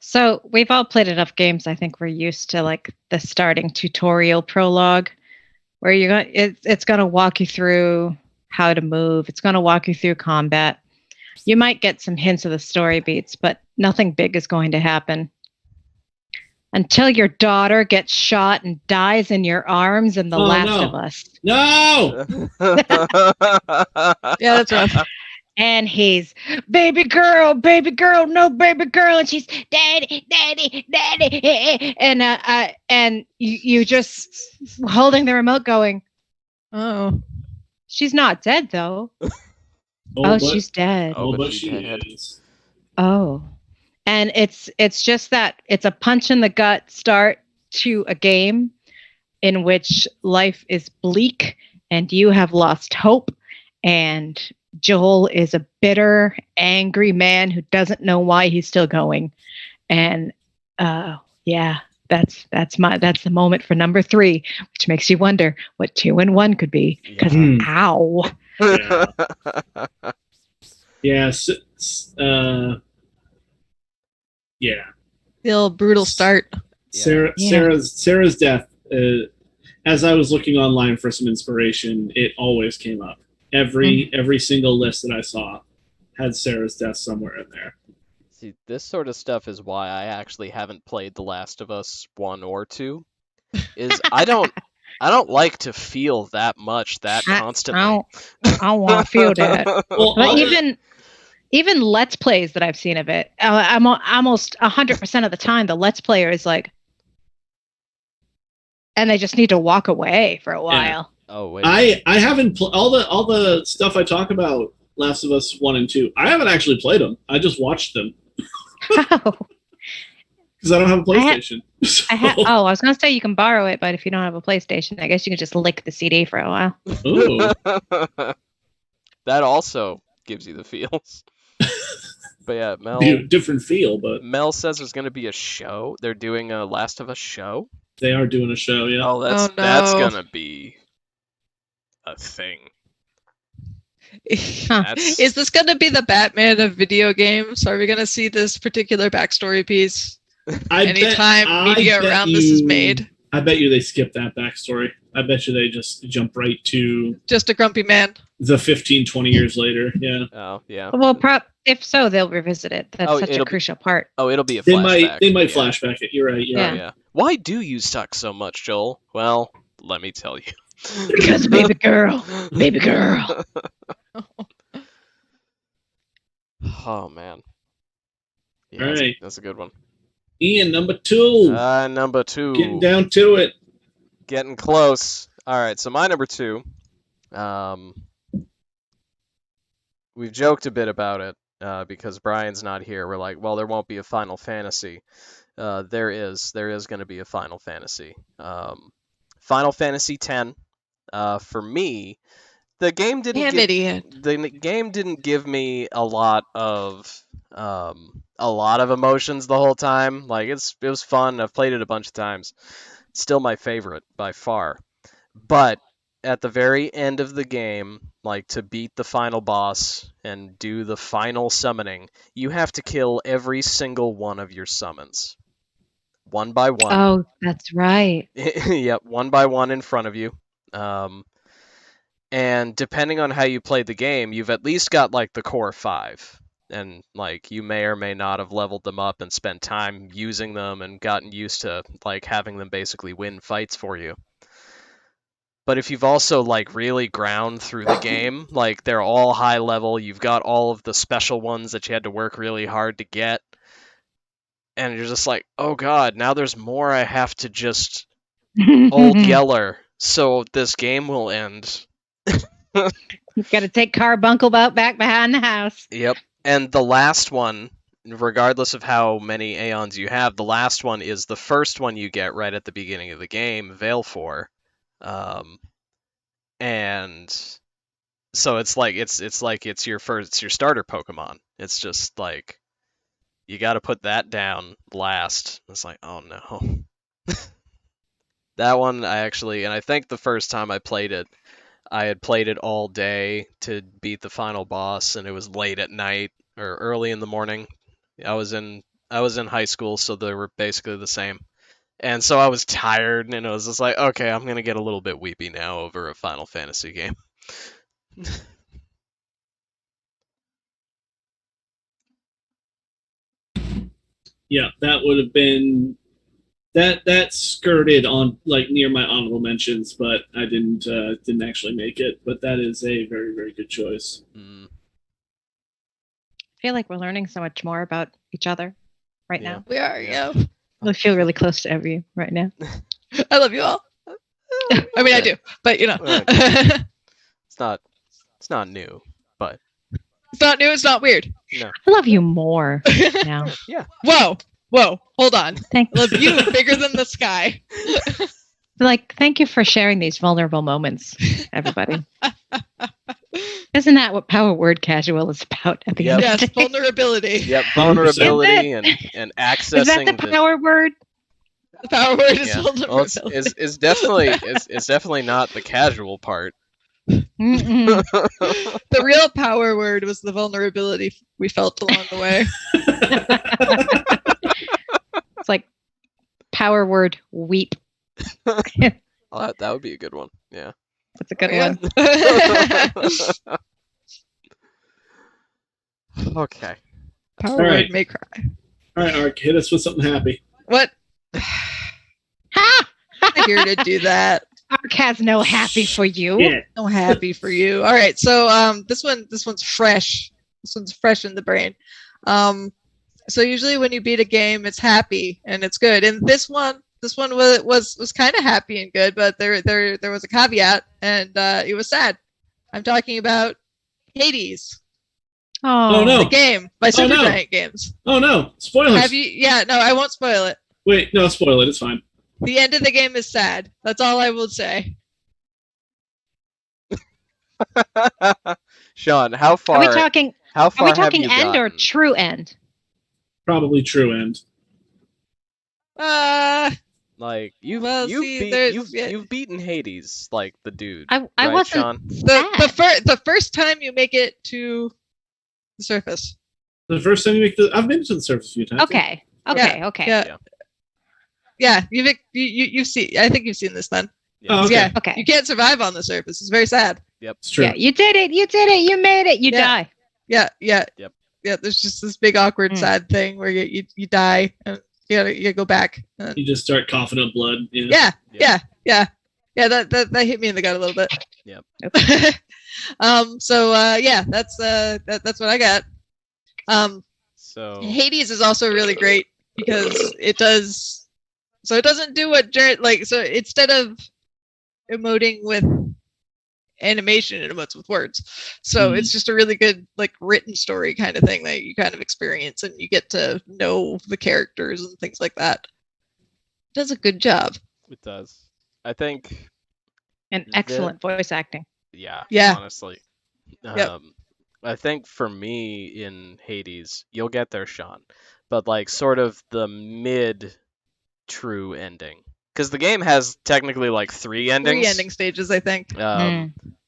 So we've all played enough games. I think we're used to like the starting tutorial prologue, where it's going to walk you through how to move. It's going to walk you through combat. You might get some hints of the story beats, but nothing big is going to happen until your daughter gets shot and dies in your arms in The Last of Us. No! Yeah, that's rough. And he's, baby girl, no baby girl. And she's, daddy. And you just holding the remote going, oh, she's not dead though. She's dead. But she is. Oh. And it's just that it's a punch in the gut start to a game in which life is bleak and you have lost hope, and Joel is a bitter, angry man who doesn't know why he's still going. And yeah, that's the moment for number 3, which makes you wonder what 2 and 1 could be. Because ow. Yes. Yeah. The old brutal start. Sarah's death. As I was looking online for some inspiration, it always came up. Every single list that I saw had Sarah's death somewhere in there. See, this sort of stuff is why I actually haven't played The Last of Us 1 or 2. Is I don't like to feel that much constantly. I don't want to feel that. Well, But even Let's Plays that I've seen of it, I'm almost 100% of the time the Let's Player is like, and they just need to walk away for a while. Oh wait. I haven't all the stuff I talk about Last of Us 1 and 2. I haven't actually played them. I just watched them How? because I don't have a PlayStation. I was gonna say you can borrow it, but if you don't have a PlayStation, I guess you can just lick the CD for a while. Ooh. That also gives you the feels. But yeah, Mel. Different feel, but Mel says there's going to be a show. They're doing a Last of Us show. they are doing a show. Yeah. Oh, that's gonna be a thing. Is this going to be the Batman of video games? Are we going to see this particular backstory piece anytime media around this is made? I bet you they skip that backstory. I bet you they just jump right to just a grumpy man. The 15, 20 years later. Yeah. Oh, yeah. Well, if so, they'll revisit it. That's such a crucial part. Oh, it'll be a flashback. They might flashback it. You're right. Yeah. Why do you suck so much, Joel? Well, let me tell you. Because baby girl. Oh man. Yeah, all right. That's a good one. Ian, number 2. Number 2. Getting down to it. Getting close. All right, so my number 2. We've joked a bit about it because Brian's not here. We're like, well, there won't be a Final Fantasy. There is going to be a Final Fantasy. Final Fantasy X. For me, the game didn't give me a lot of emotions the whole time. Like it was fun. I've played it a bunch of times. Still my favorite by far. But at the very end of the game, like to beat the final boss and do the final summoning, you have to kill every single one of your summons. One by one. Oh, that's right. Yep, one by one in front of you. And depending on how you play the game, you've at least got like the core 5. And like you may or may not have leveled them up and spent time using them and gotten used to like having them basically win fights for you. But if you've also like really ground through the game, like they're all high level, you've got all of the special ones that you had to work really hard to get. And you're just like, oh god, now there's more I have to just old Yeller, so this game will end. You've got to take Carbuncle back behind the house. Yep. And the last one, regardless of how many Aeons you have, the last one is the first one you get right at the beginning of the game, Valefor. And so it's your starter Pokemon. It's just like you got to put that down last. It's like, oh no. That one and I think the first time I played it, I had played it all day to beat the final boss, and it was late at night or early in the morning. I was in high school, so they were basically the same. And so I was tired, and it was just like, okay, I'm going to get a little bit weepy now over a Final Fantasy game. Yeah, that would have been that skirted on like near my honorable mentions, but I didn't actually make it. But that is a very, very good choice. Mm. I feel like we're learning so much more about each other right now. We are, yeah. I feel really close to every right now. I love you all. I mean, I do, but you know. It's not new, but it's not new. It's not weird. No. I love you more now. Yeah. Whoa. Whoa, hold on. Thank, I love you bigger than the sky. thank you for sharing these vulnerable moments, everybody. Isn't that what Power Word Casual is about at the Yep. end Yes, of the day? vulnerability. Yep, 100%. vulnerability and accessing Is that the power word? The power word is yeah. Well, vulnerability. it's definitely not the casual part. Mm-mm. The real power word was the vulnerability we felt along the way. It's like power word weep. Oh, that would be a good one. Yeah. That's a good Yeah. one. Okay. Power All word right. may cry. All right, Ark, hit us with something happy. What? Ha! I'm here to do that. Ark has no happy for you. Yeah. I'm happy for you. All right, so this one's fresh. This one's fresh in the brain. So usually when you beat a game, it's happy and it's good. And this one was kind of happy and good, but there was a caveat, and it was sad. I'm talking about Hades, Oh, no. the game by no. Supergiant Games. Oh no! Spoilers. Have you? Yeah, no, I won't spoil it. Wait, no, spoil it. It's fine. The end of the game is sad. That's all I will say. Sean, how far? are we talking? How Are far we talking have you end or gotten? true end? Probably true end. Like you've Well, you've see, beat, there's- you've yeah. you've beaten Hades, like the dude. I right, wasn't Sean? the first time you make it to the surface. The first time you make I've been to the surface a few times. Okay. Okay. Okay. Yeah, you've seen. I think you've seen this then. Oh, okay. Yeah, Okay. you can't survive on the surface. It's very sad. It's true. Yeah, you did it. You did it. You made it. You Yeah. die. Yeah. Yep. Yeah. There's just this big awkward Mm. sad thing where you die and you gotta go back. You just start coughing up blood. Yeah. Yeah. That hit me in the gut a little bit. Yep. So yeah, that's what I got. So Hades is also really great because it doesn't do what so instead of emoting with animation, it emotes with words. So Mhm. it's just a really good like written story kind of thing that you kind of experience and you get to know the characters and things like that. It does a good job. it does. I think. And excellent voice acting. Yeah. Yeah. Honestly. Yep. I think for me in Hades, you'll get there, Sean, but like sort of the mid true ending. Because the game has technically like three endings. 3 ending stages, I think.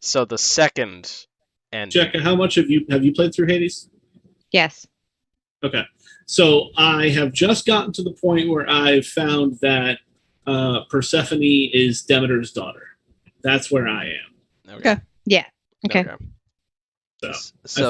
So the second ending. Jessica, how much have you played through Hades? Yes. Okay. So I have just gotten to the point where I've found that Persephone is Demeter's daughter. That's where I am. Okay. Yeah. Okay. I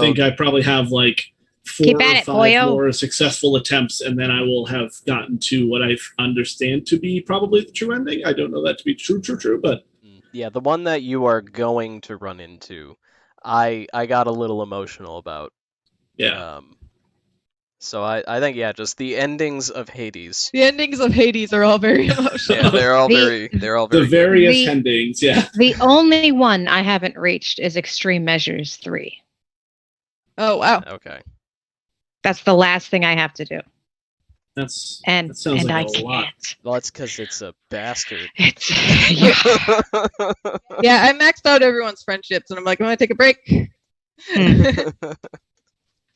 think I probably have like 4 Keep or at it, 5 boyo. more successful attempts, and then I will have gotten to what I understand to be probably the true ending. I don't know that to be true, but Yeah, the one that you are going to run into, I got a little emotional about. yeah. So I think just the endings of Hades. The endings of Hades are all very emotional. Yeah, they're all The- very The various The- endings, yeah. The only one I haven't reached is Extreme Measures 3. Oh wow. Okay. That's the last thing I have to do. That And sounds and like I a lot. can't. Well, that's because it's a bastard. It's yeah. Yeah, I maxed out everyone's friendships and I'm like, I'm gonna take a break.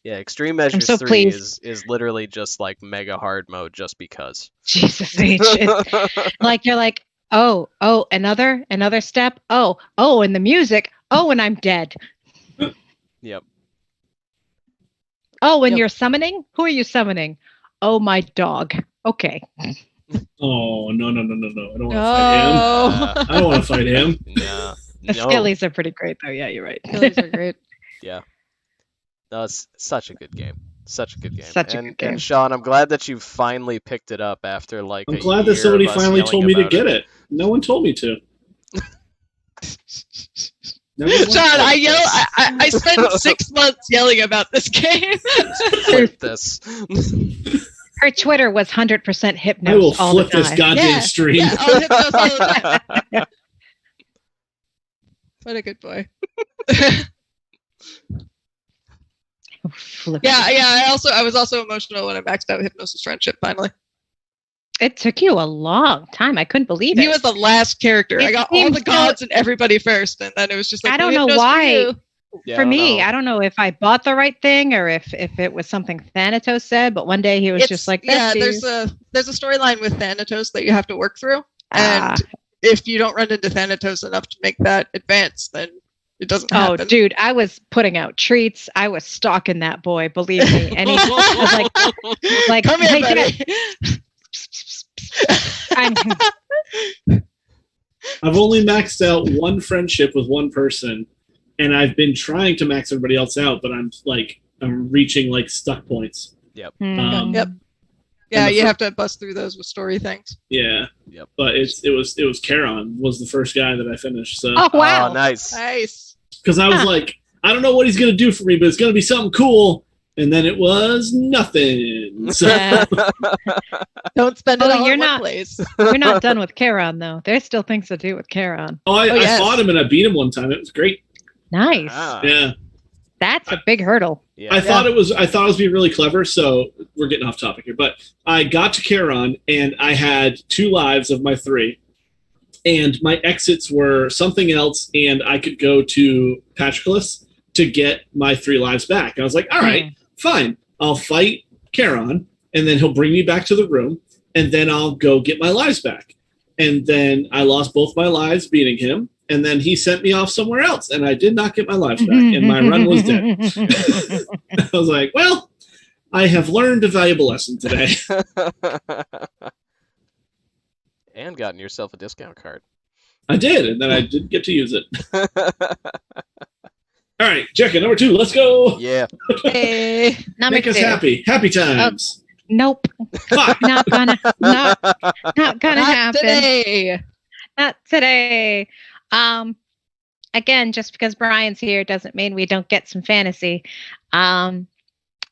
Yeah, Extreme Measures so 3 pleased. is literally just like mega hard mode just because. Jesus H. It's like you're like, oh, another step. Oh, and the music. Oh, and I'm dead. Yep. Oh, and Yep. you're summoning? Who are you summoning? Oh, my dog. Okay. Oh, no. I don't want to fight him. Oh, I don't want to fight him. Yeah. The No. Skellies are pretty great, though. Yeah, you're right. those are great. Yeah. No, it's such a good game. Such a good game. Such a good game. And Sean, I'm glad that you finally picked it up after like I'm a glad year that somebody of us finally yelling told me to about get it. No one told me to. No one Sean, told I me. yell. I spent 6 months yelling about this game. Flip this. Her Twitter was 100% hypnos I will all flip the this time. goddamn Yeah, stream. yeah, I'll hit those all the time. What a good boy. flippin'. Yeah. I was also emotional when I maxed out Hypnosis Friendship finally. It took you a long time. I couldn't believe it. He was the last character. It I got all seems the gods and everybody first, and then it was just like, I don't know Hypnos for why. you. Yeah, For I don't me, know. I don't know if I bought the right thing or if it was something Thanatos said, but one day he was just like, yeah, "Besties." there's a storyline with Thanatos that you have to work through, Ah. and if you don't run into Thanatos enough to make that advance, then it doesn't Oh, happen. dude, I was putting out treats. I was stalking that boy, believe me. And he was like, Come here, "Hey, buddy." I've only maxed out one friendship with one person, and I've been trying to max everybody else out, but I'm reaching like stuck points. Yep. Um, Yep. Yeah, and the you fir- have to bust through those with story things. Yeah. Yep. But it was Charon was the first guy that I finished. So Oh, wow. Oh, nice. Nice. because I was Huh. like, I don't know what he's gonna do for me, but it's gonna be something cool. And then it was nothing. So Yeah. Don't spend it Oh, all you're in one not- place. We're not done with Charon, though. There's still things to do with Charon. I yes. fought him and I beat him one time. It was great. Nice. Ah, Yeah. That's a big hurdle. yeah. I thought it was being really clever, so we're getting off topic here. But I got to Charon and I had 2 lives of my 3. And my exits were something else, and I could go to Patroclus to get my 3 lives back. I was like, all right, fine. I'll fight Charon, and then he'll bring me back to the room, and then I'll go get my lives back. And then I lost both my lives beating him, and then he sent me off somewhere else, and I did not get my lives back, and my run was dead. I was like, well, I have learned a valuable lesson today. And gotten yourself a discount card. I did, and then I didn't get to use it. All right, Jekka, number 2, let's go. Yeah. Hey. Number Make us 2. happy. Happy times. Nope. Fuck. Not gonna happen. Today. Not today. Again, just because Brian's here doesn't mean we don't get some fantasy.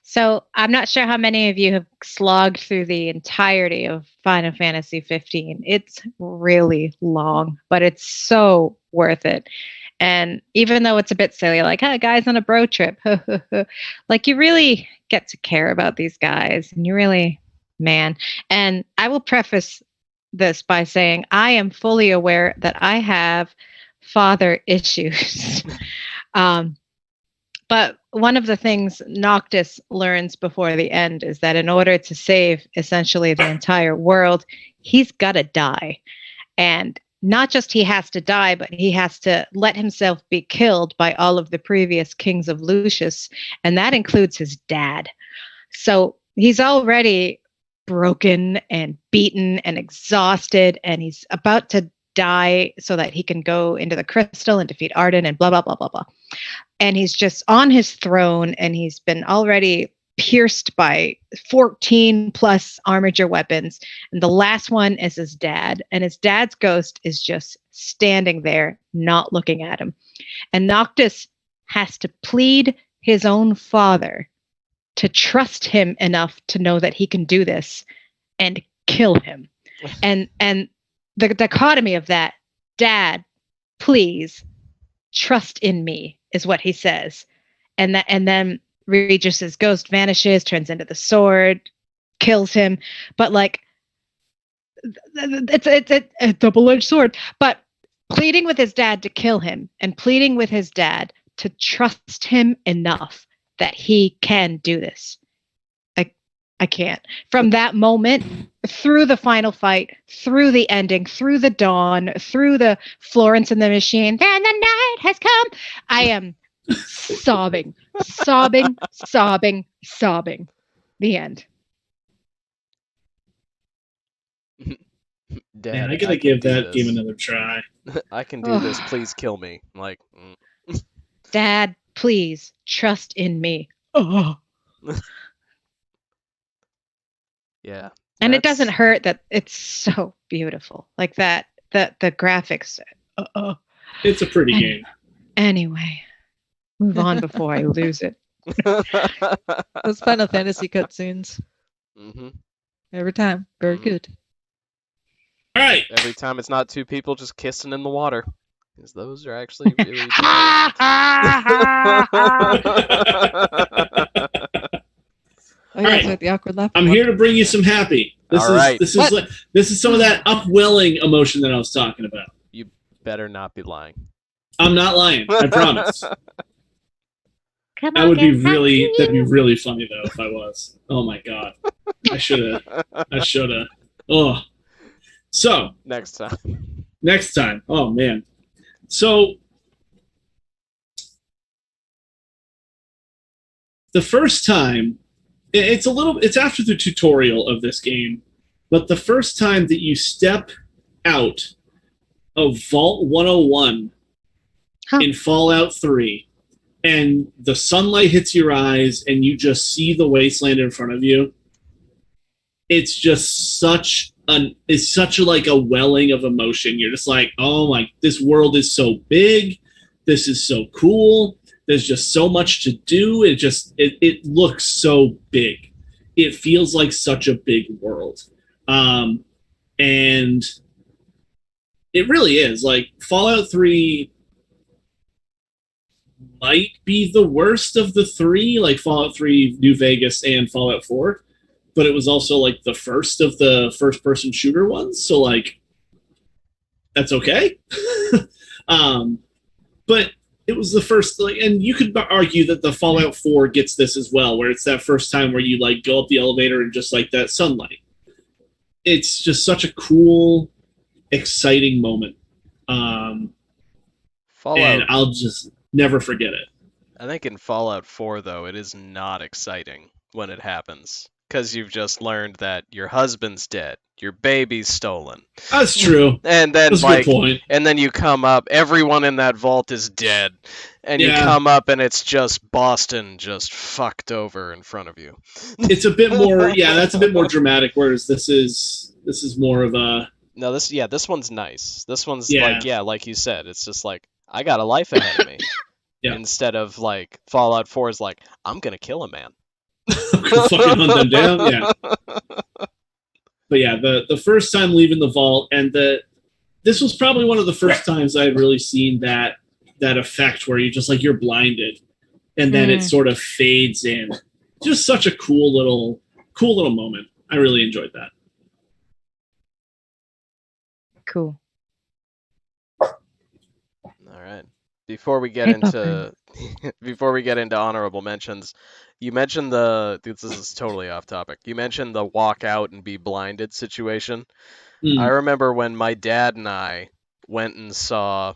So I'm not sure how many of you have slogged through the entirety of Final Fantasy 15. It's really long, but it's so worth it. And even though it's a bit silly, like, hey, guys on a bro trip, like you really get to care about these guys, and you really, man. And I will preface this by saying I am fully aware that I have father issues. But one of the things Noctis learns before the end is that in order to save essentially the entire world, he's got to die. And not just he has to die, but he has to let himself be killed by all of the previous kings of Lucius. And that includes his dad. So he's already broken and beaten and exhausted, and he's about to die so that he can go into the crystal and defeat Arden and blah, blah, blah, blah, blah. And he's just on his throne, and he's been already pierced by 14 plus armature weapons. And the last one is his dad. And his dad's ghost is just standing there, not looking at him. And Noctis has to plead his own father to trust him enough to know that he can do this and kill him. And the dichotomy of that, Dad, please trust in me, is what he says. And then Regis's ghost vanishes, turns into the sword, kills him. But like, it's a double-edged sword. But pleading with his dad to kill him, and pleading with his dad to trust him enough that he can do this. I can't. From that moment, through the final fight, through the ending, through the dawn, through the Florence and the Machine, then the night has come. I am sobbing. The end. Dad, Man, I gotta can give do that this. game another try. I can do this. Please kill me. Like, Dad, please trust in me. Oh. yeah. And it that's- doesn't hurt that it's so beautiful. Like that, the graphics. It's a pretty game. Anyway, move on before I lose it. Those Final Fantasy cutscenes. hmm Every time. Very Mhm. good. All right. Every time it's not 2 people just kissing in the water. Because those are actually really. Oh, yeah, All that's right. right, the awkward laugh. I'm here to bring you some happy. This All is right. this is some of that upwelling emotion that I was talking about. You better not be lying. I'm not lying. I promise. Come That on, would be get back to really that'd be you. really funny though if I was. Oh my god. I should have. Oh. So, Next time. next time. Oh man. So the first time it's after the tutorial of this game, but the first time that you step out of Vault 101 in Fallout 3 and the sunlight hits your eyes and you just see the wasteland in front of you, it's just such a welling of emotion. You're just like, oh my, this world is so big, this is so cool, there's just so much to do. It looks so big, it feels like such a big world. And it really is. Like, Fallout 3 might be the worst of the three, like Fallout 3 New Vegas and Fallout 4, but it was also like the first of the first person shooter ones, so like that's okay. But it was the first, like, and you could argue that the Fallout 4 gets this as well, where it's that first time where you like go up the elevator and just like that sunlight. It's just such a cool, exciting moment. Fallout. And I'll just never forget it. I think in Fallout 4, though, it is not exciting when it happens. Because you've just learned that your husband's dead, your baby's stolen. That's true. And then, That's a like, good point. and then you come up, everyone in that vault is dead. And you come up and it's just Boston just fucked over in front of you. It's a bit more, yeah, that's a bit more dramatic, whereas this is more of a... No, this one's nice. This one's Yeah. like you said, it's just like, I got a life ahead of me. Yeah. Instead of, like, Fallout 4 is like, I'm gonna kill a man. fucking hunt them down, yeah. But yeah, the first time leaving the vault, and this was probably one of the first times I had really seen that effect where you just like you're blinded, and then it sort of fades in. Just such a cool little moment. I really enjoyed that. Cool. All right. Before we get into honorable mentions, you mentioned this is totally off topic. You mentioned the walk out and be blinded situation. I remember when my dad and I went and saw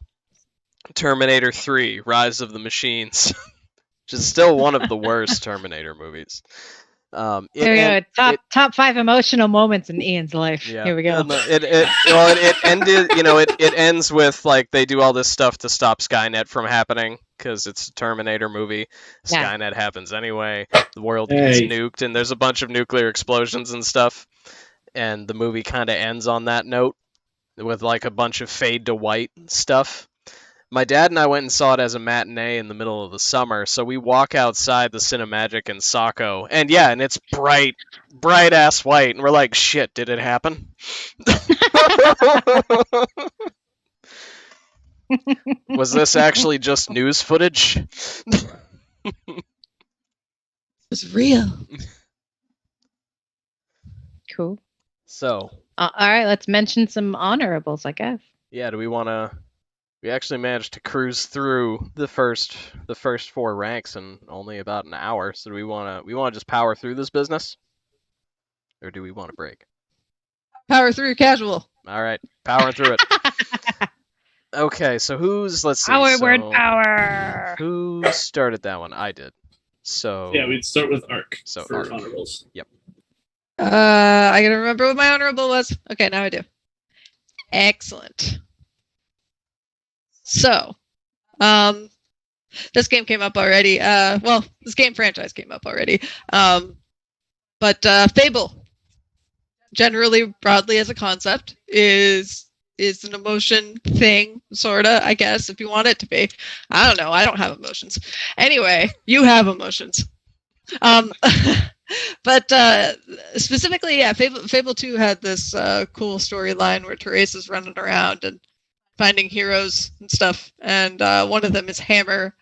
Terminator 3: Rise of the Machines, which is still one of the worst Terminator movies. There we go. Top 5 emotional moments in Ian's life. Yeah. Here we go. It ended. It ends with like they do all this stuff to stop Skynet from happening because it's a Terminator movie. Yeah. Skynet happens anyway. The world gets nuked, and there's a bunch of nuclear explosions and stuff. And the movie kind of ends on that note with like a bunch of fade to white stuff. My dad and I went and saw it as a matinee in the middle of the summer, so we walk outside the Cinemagic in Saco, and yeah, and it's bright ass white, and we're like, shit, did it happen? Was this actually just news footage? It's real. Cool. So. All right, let's mention some honorables, I guess. Yeah, do we want to... We actually managed to cruise through the first 4 ranks in only about an hour. So do we want to just power through this business, or do we want to break? Power through casual. All right, powering through it. Okay, so let's see. Power. Who started that one? I did. So yeah, we'd start with Ark for Ark. honorables. Yep. I gotta remember what my honorable was. Okay, now I do. Excellent. So, this game came up already. This game franchise came up already. But Fable, generally, broadly as a concept, is an emotion thing, sorta, I guess, if you want it to be. I don't know. I don't have emotions. Anyway, you have emotions. But specifically, yeah, Fable 2 had this cool storyline where Teresa's running around and finding heroes and stuff, and one of them is Hammer.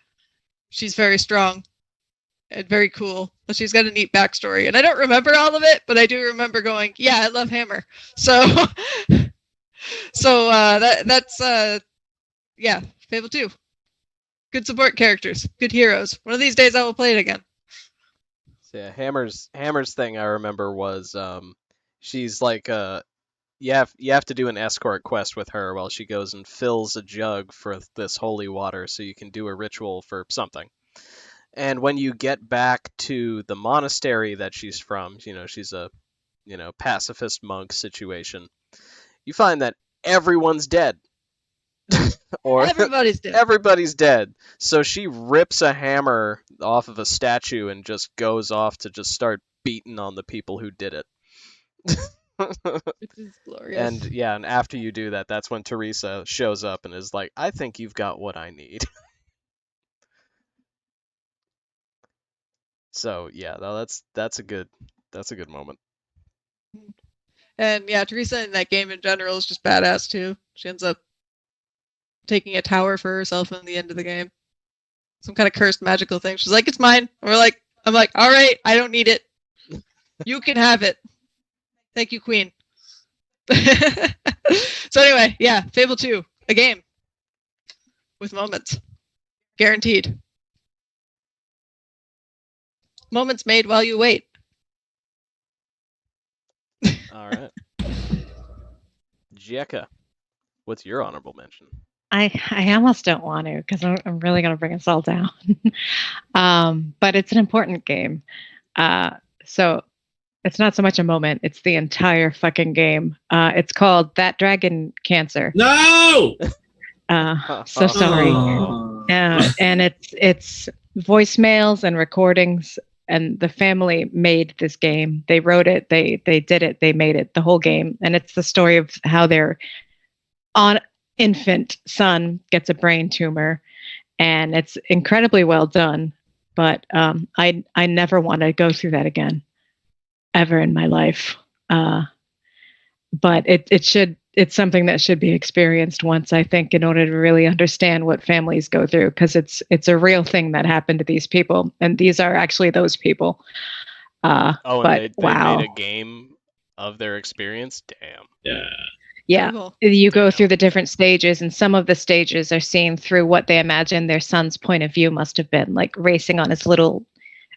She's very strong, and very cool. But she's got a neat backstory, and I don't remember all of it, but I do remember going, "Yeah, I love Hammer." So, that's yeah, Fable 2. Good support characters, good heroes. One of these days, I will play it again. So yeah, Hammer's thing I remember was she's like you have to do an escort quest with her while she goes and fills a jug for this holy water so you can do a ritual for something. And when you get back to the monastery that she's from, she's a pacifist monk situation. You find that everyone's dead. Or Everybody's dead. Everybody's dead. So she rips a hammer off of a statue and just goes off to just start beating on the people who did it. Which is glorious. And after you do that, that's when Teresa shows up and is like, "I think you've got what I need." So yeah, no, that's a good moment. And yeah, Teresa in that game in general is just badass too. She ends up taking a tower for herself in the end of the game. Some kind of cursed magical thing. She's like, "It's mine." I'm like, "All right, I don't need it. You can have it. Thank you, Queen." So anyway, yeah, Fable 2, a game with moments. Guaranteed. Moments made while you wait. All right. Jekka, what's your honorable mention? I almost don't want to because I'm really going to bring us all down. But it's an important game. So it's not so much a moment. It's the entire fucking game. It's called That Dragon Cancer. No! So sorry. Oh. And it's voicemails and recordings, and the family made this game. They wrote it, they did it, they made it, the whole game. And it's the story of how their infant son gets a brain tumor, and it's incredibly well done. But I never want to go through that again, ever in my life. But it's something that should be experienced once, I think, in order to really understand what families go through, because it's a real thing that happened to these people, and these are actually those people. And but they wow. made a game of their experience. Damn. Yeah. Cool. You go through the different stages, and some of the stages are seen through what they imagine their son's point of view must have been, like racing on his little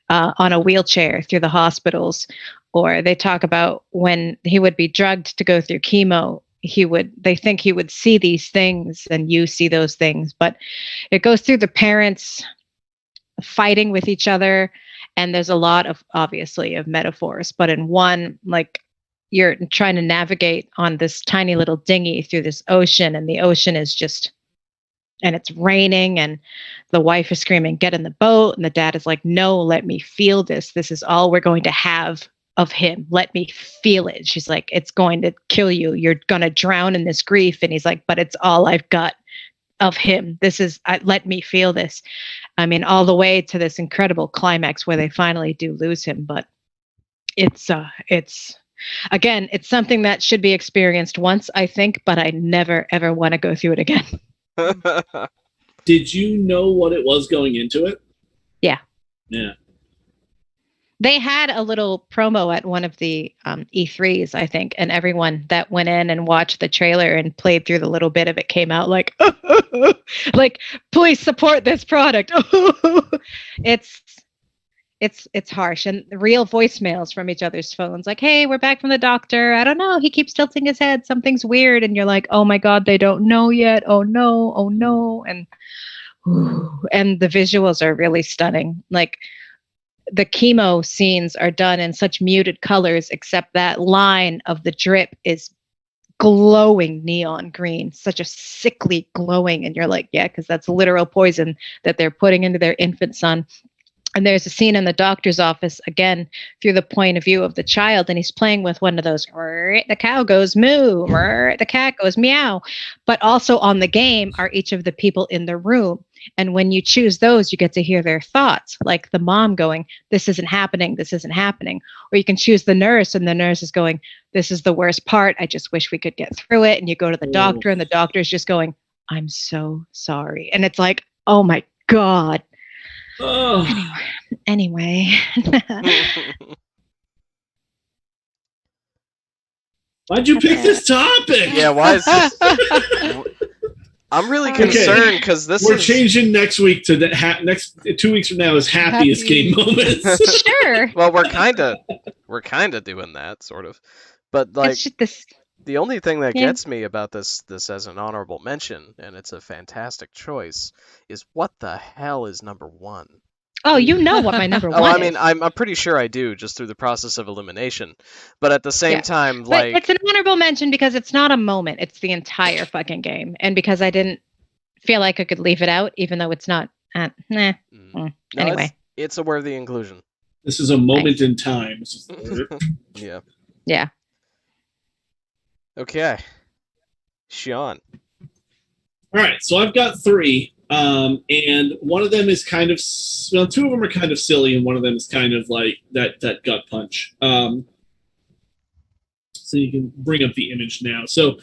on a wheelchair through the hospitals. Or they talk about when he would be drugged to go through chemo, they think he would see these things and you see those things. But it goes through the parents fighting with each other, and there's a lot of, obviously, of metaphors. But in one, like, you're trying to navigate on this tiny little dinghy through this ocean, and the ocean is just, and it's raining, and the wife is screaming, "Get in the boat," and the dad is like, "No, let me feel this. This is all we're going to have of him. Let me feel it." She's like, "It's going to kill you. You're going to drown in this grief." And he's like, "But it's all I've got of him. Let me feel this." I mean, all the way to this incredible climax where they finally do lose him. But it's again, it's something that should be experienced once, I think, but I never, ever want to go through it again. Did you know what it was going into it? Yeah. Yeah. They had a little promo at one of the E3s, I think, and everyone that went in and watched the trailer and played through the little bit of it came out like, like, "Please support this product." It's harsh, and real voicemails from each other's phones, like, "Hey, we're back from the doctor. I don't know. He keeps tilting his head. Something's weird." And you're like, "Oh my God, they don't know yet. Oh no, oh no." And the visuals are really stunning. Like, the chemo scenes are done in such muted colors, except that line of the drip is glowing neon green, such a sickly glowing. And you're like, yeah, because that's literal poison that they're putting into their infant son. And there's a scene in the doctor's office, again, through the point of view of the child, and he's playing with one of those, the cow goes moo, the cat goes meow. But also on the game are each of the people in the room. And when you choose those, you get to hear their thoughts, like the mom going, "This isn't happening, this isn't happening." Or you can choose the nurse, and the nurse is going, "This is the worst part. I just wish we could get through it." And you go to the doctor, and the doctor's just going, "I'm so sorry." And it's like, oh my God. Oh. Anyway, Anyway. Why'd you pick this topic? Yeah, why is this? I'm really Okay. concerned because this We're is changing next week to the next 2 weeks from now is happiest Happy. game moments. Sure. well, we're kind of doing that sort of, but like It's just this. the only thing that Yeah. gets me about this as an honorable mention, and it's a fantastic choice, is what the hell is number one? Oh, you know what my number Oh, one I mean, is. I'm pretty sure I do, just through the process of elimination. But at the same Yeah. time, But like, it's an honorable mention because it's not a moment. It's the entire fucking game. And because I didn't feel like I could leave it out, even though it's not. no, Anyway. it's a worthy inclusion. This is a moment in time. Yeah. Yeah. Okay. Sean. All right, so I've got three, and one of them is kind of well, two of them are kind of silly, and one of them is kind of like that gut punch. So you can bring up the image now. So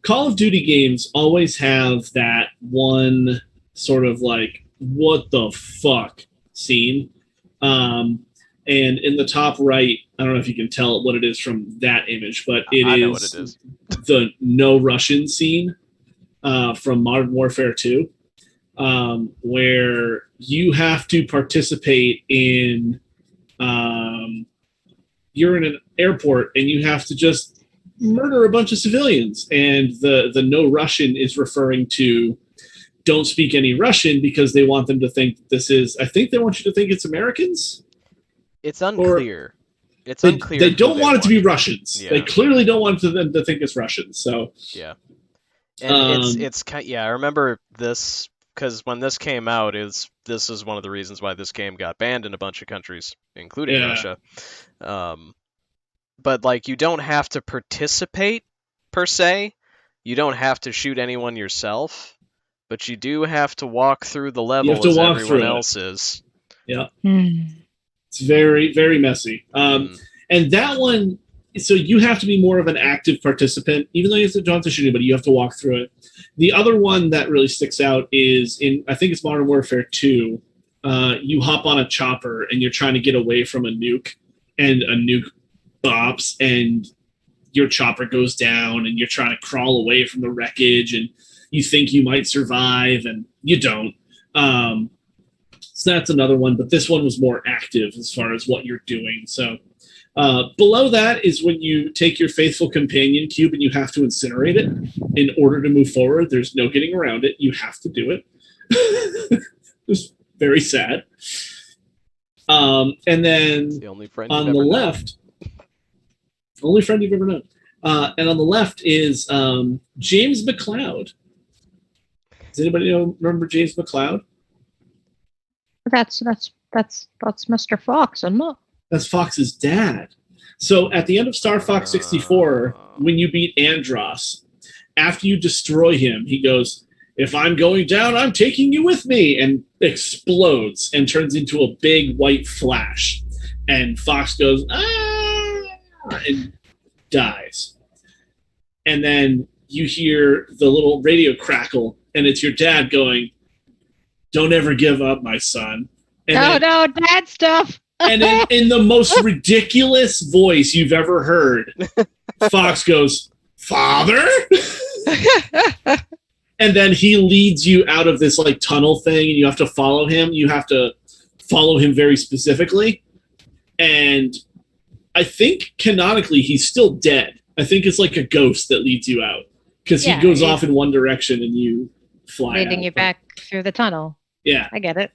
Call of Duty games always have that one sort of like what the fuck scene, and in the top right, I don't know if you can tell what it is from that image, but I know what it is. The no Russian scene. From Modern Warfare 2, where you have to participate in. You're in an airport and you have to just murder a bunch of civilians, and the no Russian is referring to don't speak any Russian because they want them to think this is. I think they want you to think it's Americans. It's unclear. It's They, unclear. they who don't want it to be Russians. Yeah. They clearly don't want them to think it's Russians. So Yeah. And it's I remember this because when this came out, this is one of the reasons why this game got banned in a bunch of countries, including Yeah. Russia. But like, you don't have to participate per se. You don't have to shoot anyone yourself, but you do have to walk through the level to as walk everyone through it. else is. yeah, Hmm. it's very very messy. And that one, so you have to be more of an active participant, even though you don't have to shoot anybody. You have to walk through it. The other one that really sticks out is in, I think it's Modern Warfare 2. You hop on a chopper and you're trying to get away from a nuke, and a nuke bops, and your chopper goes down, and you're trying to crawl away from the wreckage, and you think you might survive, and you don't. So that's another one, but this one was more active as far as what you're doing. So below that is when you take your faithful companion cube and you have to incinerate it in order to move forward. There's no getting around it. You have to do it. It's very sad. And then It's the only friend on you've the ever known. left, only friend you've ever known. And on the left is James McLeod. Does anybody remember James McLeod? That's Mr. Fox, isn't it? That's Fox's dad. So at the end of Star Fox 64, when you beat Andros, after you destroy him, he goes, "If I'm going down, I'm taking you with me," and explodes and turns into a big white flash. And Fox goes, "Ah!" and dies. And then you hear the little radio crackle, and it's your dad going, "Don't ever give up, my son." And Oh then, no, dad stuff. and in the most ridiculous voice you've ever heard, Fox goes, "Father?" And then he leads you out of this like tunnel thing, and you have to follow him. You have to follow him very specifically. And I think canonically he's still dead. I think it's like a ghost that leads you out, because Yeah, he goes he's off in one direction and you fly leading out. you back through the tunnel. Yeah. I get it.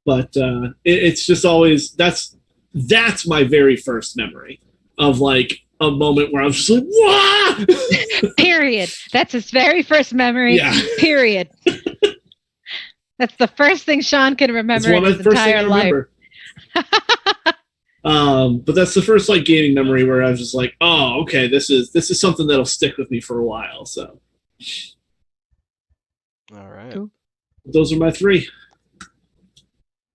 But it's just always that's my very first memory of like a moment where I was just like, "Wah!" Period. That's his very first memory. Yeah. Period. That's the first thing Sean can remember in his entire life. But that's the first like gaming memory where I was just like, "Oh, okay, this is something that'll stick with me for a while." So, All right. Cool. those are my three.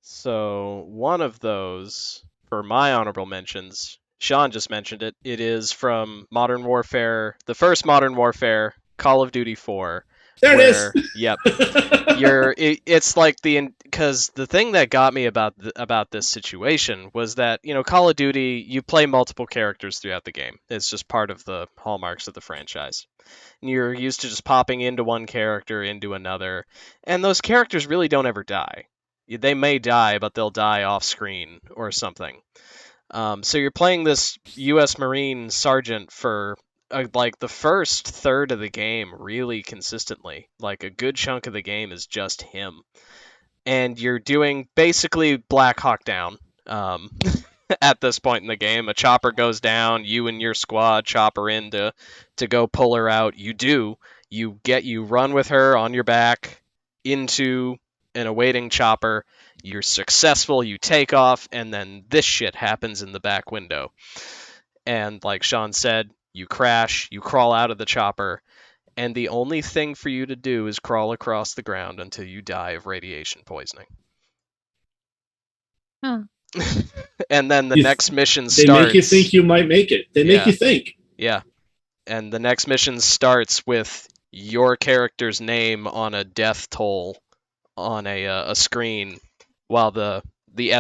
So one of those, for my honorable mentions, Sean just mentioned it. It is from Modern Warfare, the first Modern Warfare, Call of Duty 4, There it is. Yep, it's like because the thing that got me about this situation was that, you know, Call of Duty, you play multiple characters throughout the game. It's just part of the hallmarks of the franchise. And you're used to just popping into one character, into another, and those characters really don't ever die. They may die, but they'll die off screen or something. So you're playing this U.S. Marine sergeant for like the first third of the game really consistently. Like a good chunk of the game is just him, and you're doing basically Black Hawk Down. At this point in the game, a chopper goes down. You and your squad chopper in to go pull her out. You do. You run with her on your back into an awaiting chopper. You're successful, you take off, and then this shit happens in the back window. And like Sean said, you crash, you crawl out of the chopper, and the only thing for you to do is crawl across the ground until you die of radiation poisoning. Huh. And then the next mission They starts. make you think you might make it. They make you think. Yeah. And the next mission starts with your character's name on a death toll on a screen, while the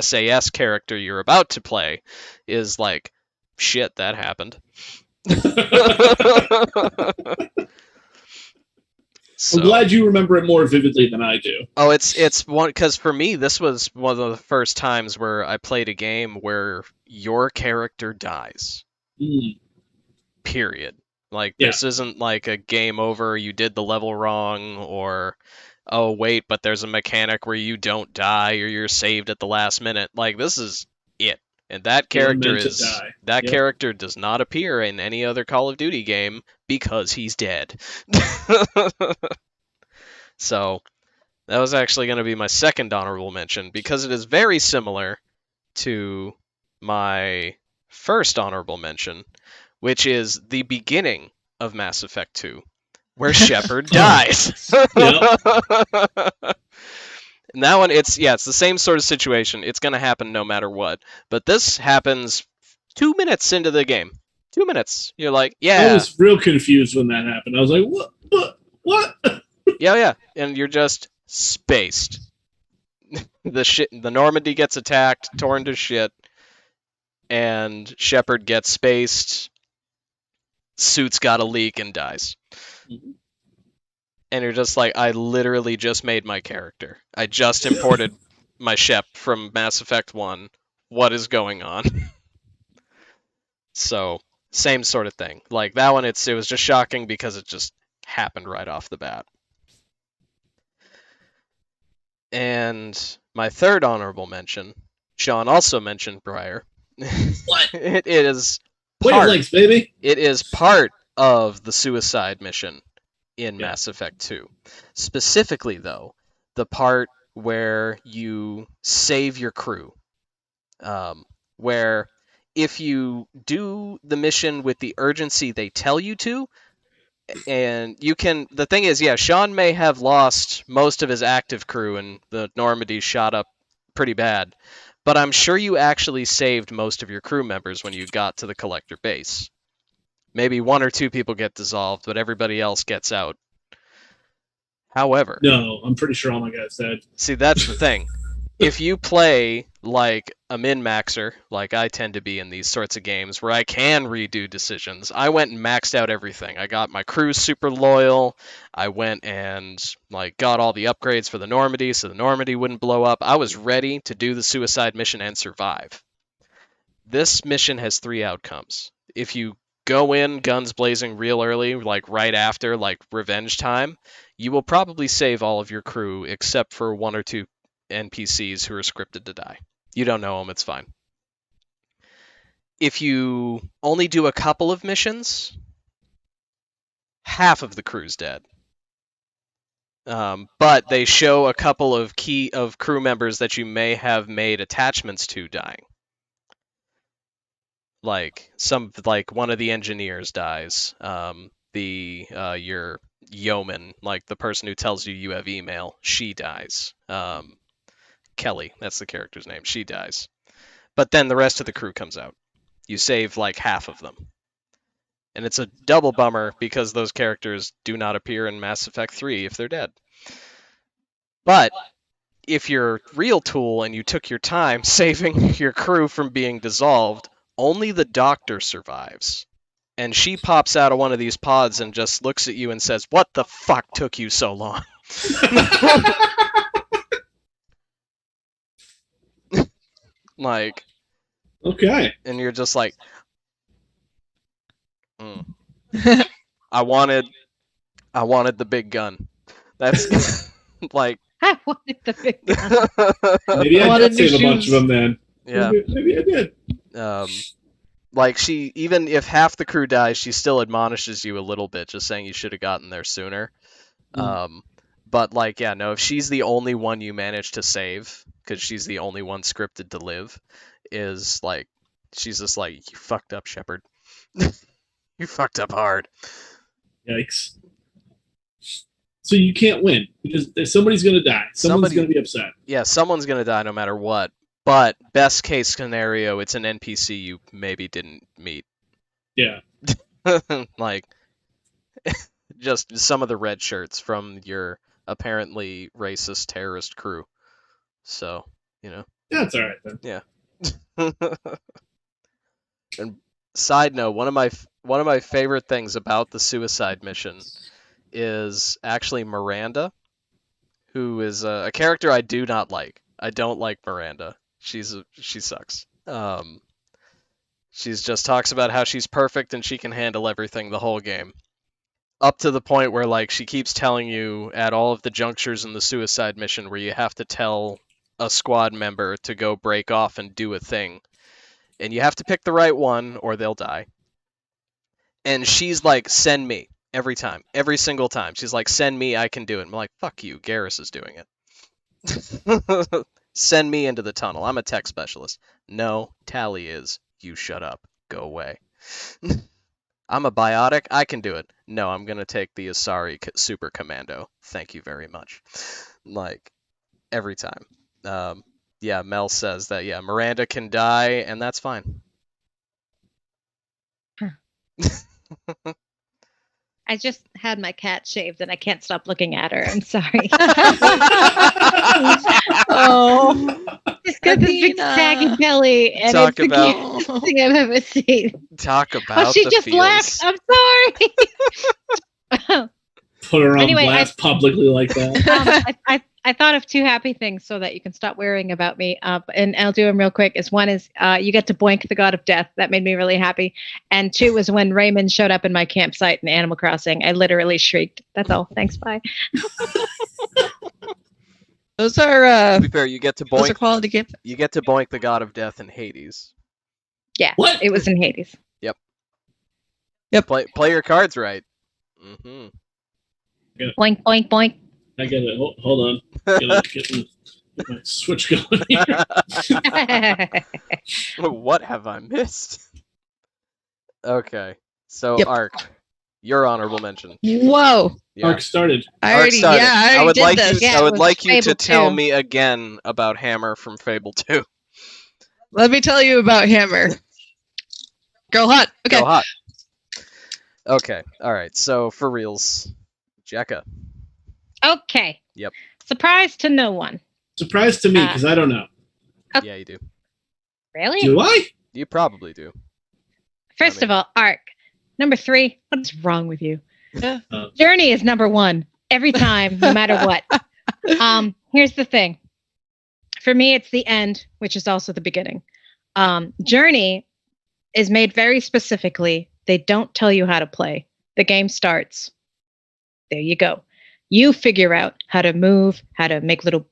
SAS character you're about to play is like, shit, that happened. So, I'm glad you remember it more vividly than I do. oh, it's one, because for me this was one of the first times where I played a game where your character dies. Mm. Period. Like, Yeah. this isn't like a game over, you did the level wrong, or oh wait, but there's a mechanic where you don't die or you're saved at the last minute. Like, this is it. And that character meant to die. that Yep. character does not appear in any other Call of Duty game because he's dead. So that was actually going to be my second honorable mention, because it is very similar to my first honorable mention, which is the beginning of Mass Effect 2, where Shepard dies. And that one, it's the same sort of situation. It's going to happen no matter what. But this happens 2 minutes into the game. 2 minutes. You're like, yeah. I was real confused when that happened. I was like, what? Yeah. And you're just spaced. The Normandy gets attacked, torn to shit, and Shepard gets spaced. Suit's got a leak and dies. Mhm. And you're just like, I literally just made my character. I just imported my Shep from Mass Effect 1. What is going on? So, same sort of thing. Like, that one, it was just shocking because it just happened right off the bat. And my third honorable mention, Sean also mentioned Briar. What? It is Wavelengths, baby. It is part of the suicide mission in Yeah. Mass Effect 2. Specifically, though, the part where you save your crew. Where if you do the mission with the urgency they tell you to, and you can... The thing is, yeah, Sean may have lost most of his active crew and the Normandy shot up pretty bad, but I'm sure you actually saved most of your crew members when you got to the Collector base. Maybe 1 or 2 people get dissolved, but everybody else gets out. However... No, I'm pretty sure all my guys said. See, that's the thing. If you play like a min-maxer, like I tend to be in these sorts of games, where I can redo decisions, I went and maxed out everything. I got my crew super loyal. I went and like got all the upgrades for the Normandy so the Normandy wouldn't blow up. I was ready to do the suicide mission and survive. This mission has 3 outcomes. If you go in guns blazing real early, like right after, like revenge time, you will probably save all of your crew except for 1 or 2 NPCs who are scripted to die. You don't know them, it's fine. If you only do a couple of missions, half of the crew's dead. But they show a couple of crew members that you may have made attachments to dying. Like one of the engineers dies. Your yeoman, like the person who tells you you have email, she dies. Kelly, that's the character's name. She dies. But then the rest of the crew comes out. You save like half of them. And it's a double bummer because those characters do not appear in Mass Effect 3 if they're dead. But if you're real Tool and you took your time saving your crew from being dissolved, only the doctor survives. And she pops out of one of these pods and just looks at you and says, "What the fuck took you so long?" Like, Okay. and you're just like, I wanted the big gun. That's like, I wanted the big gun. Maybe I wanted did new save a bunch of shoes. them then. yeah. Maybe I did. Like, she, even if half the crew dies, she still admonishes you a little bit, just saying you should have gotten there sooner. But like, yeah, no, if she's the only one you manage to save, because she's the only one scripted to live, is like, she's just like, you fucked up, Shepard. You fucked up hard. Yikes. So you can't win because somebody's going to die. Someone's Somebody- going to be upset. Yeah, someone's gonna die no matter what. But best case scenario, it's an NPC you maybe didn't meet. Yeah. Like, just some of the red shirts from your apparently racist terrorist crew. So, you know. That's all right then. And side note, one of my favorite things about the suicide mission is actually Miranda, who is a character I do not like. I don't like Miranda. She sucks. She's just talks about how she's perfect and she can handle everything the whole game. Up to the point where, like, she keeps telling you at all of the junctures in the suicide mission where you have to tell a squad member to go break off and do a thing. And you have to pick the right one or they'll die. And she's like, send me. Every time. Every single time. She's like, send me, I can do it. I'm like, fuck you, Garrus is doing it. Send me into the tunnel. I'm a tech specialist. No, Tally is. You shut up. Go away. I'm a biotic. I can do it. No, I'm going to take the Asari Super Commando. Thank you very much. Like, every time. Yeah, Mel says that, yeah, Miranda can die, and that's fine. I just had my cat shaved and I can't stop looking at her. I'm sorry. Oh, She's got this big Athena. saggy belly, and Talk it's the about- cutest thing I've ever seen. Talk about Oh, she the just feels. laughed. I'm sorry. Put her on Anyway, blast publicly like that. I thought of two happy things so that you can stop worrying about me. And I'll do them real quick. One is you get to boink the god of death. That made me really happy. And two was when Raymond showed up in my campsite in Animal Crossing. I literally shrieked. That's all. Thanks. Bye. those are To be fair, you get to those are boink. quality games. You get to boink the god of death in Hades. Yeah. What? It was in Hades. Play your cards right. Mm-hmm. Boink, boink, boink. I get it. Hold on. Get my switch going here. What have I missed? Okay, so Yep. Ark, your honorable mention. Whoa! Yeah. Arc started. I Ark already, started. yeah, I already would did like this. you. Yeah, I it would was like you to Fable tell 2. me again about Hammer from Fable 2. Let me tell you about Hammer. Girl hot. Okay. Go hot. Okay, all right. So for reals, Jekka. Okay. Yep. Surprise to no one. Surprise to me because I don't know. Okay. Yeah, you do. Really? Do I? You probably do. First of all, Arc. Number 3. What's wrong with you? Yeah. Journey is number 1 every time, no matter what. Here's the thing. For me, it's the end, which is also the beginning. Journey is made very specifically. They don't tell you how to play. The game starts. There you go. You figure out how to move, how to make little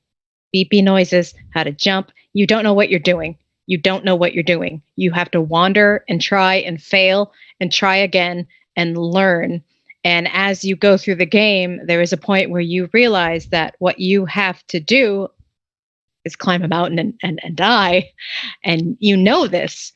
beepy noises, how to jump. You don't know what you're doing. You don't know what you're doing. You have to wander and try and fail and try again and learn. And as you go through the game, there is a point where you realize that what you have to do is climb a mountain and die. And you know this,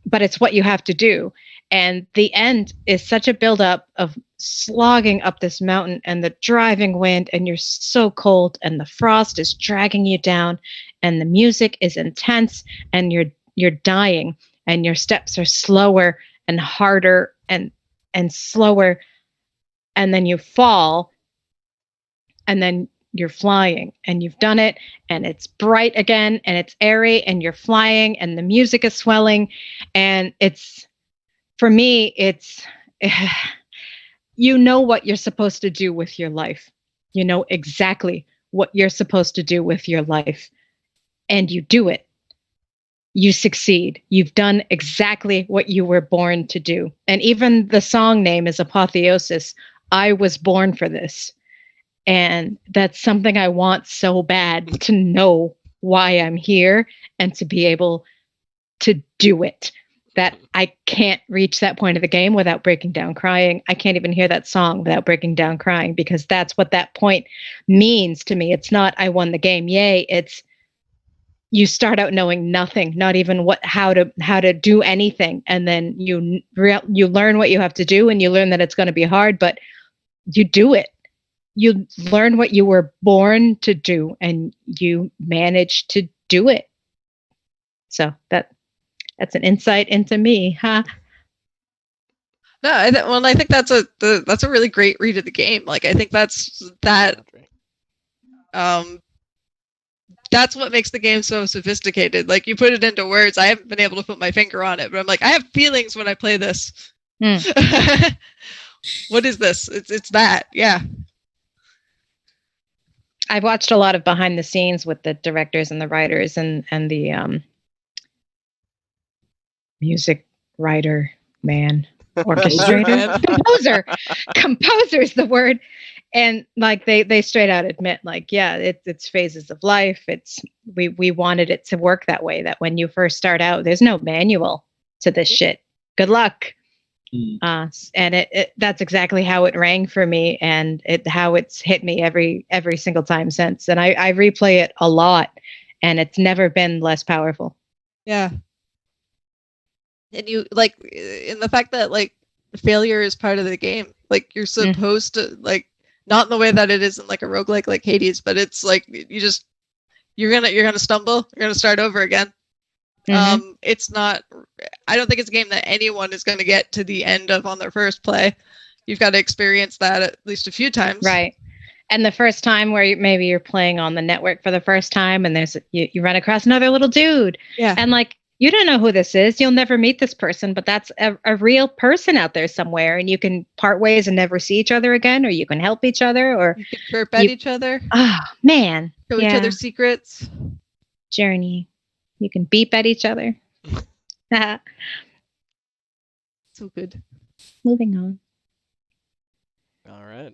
but it's what you have to do. And the end is such a buildup of slogging up this mountain and the driving wind, and you're so cold, and the frost is dragging you down, and the music is intense, and you're dying, and your steps are slower and harder and slower, and then you fall, and then you're flying, and you've done it, and it's bright again, and it's airy, and you're flying, and the music is swelling, and it's, for me, it's you know what you're supposed to do with your life. You know exactly what you're supposed to do with your life, and you do it. You succeed. You've done exactly what you were born to do. And even the song name is Apotheosis. I was born for this. And that's something I want so bad, to know why I'm here and to be able to do it. That I can't reach that point of the game without breaking down crying. I can't even hear that song without breaking down crying, because that's what that point means to me. It's not I won the game, yay. It's you start out knowing nothing, not even how to do anything, and then you learn what you have to do, and you learn that it's going to be hard, but you do it. You learn what you were born to do, and you manage to do it. So that's an insight into me, huh? No, I think that's a really great read of the game. Like, I think that's what makes the game so sophisticated. Like, you put it into words. I haven't been able to put my finger on it, but I'm like, I have feelings when I play this. What is this? It's that, yeah. I've watched a lot of behind the scenes with the directors and the writers and the music writer, orchestrator, composer is the word. And like they straight out admit, like, yeah, it's phases of life. It's we wanted it to work that way, that when you first start out, there's no manual to this shit. Good luck. And it that's exactly how it rang for me, and how it's hit me every single time since. And I replay it a lot, and it's never been less powerful. Yeah. And you, like, in the fact that, like, failure is part of the game. Like, you're supposed to, like, not in the way that it is in, like, a roguelike like Hades, but it's like you're gonna stumble, you're gonna start over again. It's not, I don't think it's a game that anyone is going to get to the end of on their first play. You've got to experience that at least a few times. Right. And the first time where maybe you're playing on the network for the first time, and you run across another little dude. Yeah. And like, you don't know who this is. You'll never meet this person, but that's a real person out there somewhere, and you can part ways and never see each other again, or you can help each other, or you can chirp at each other. Oh, man. Show each other secrets. Journey. You can beep at each other. So good. Moving on. All right.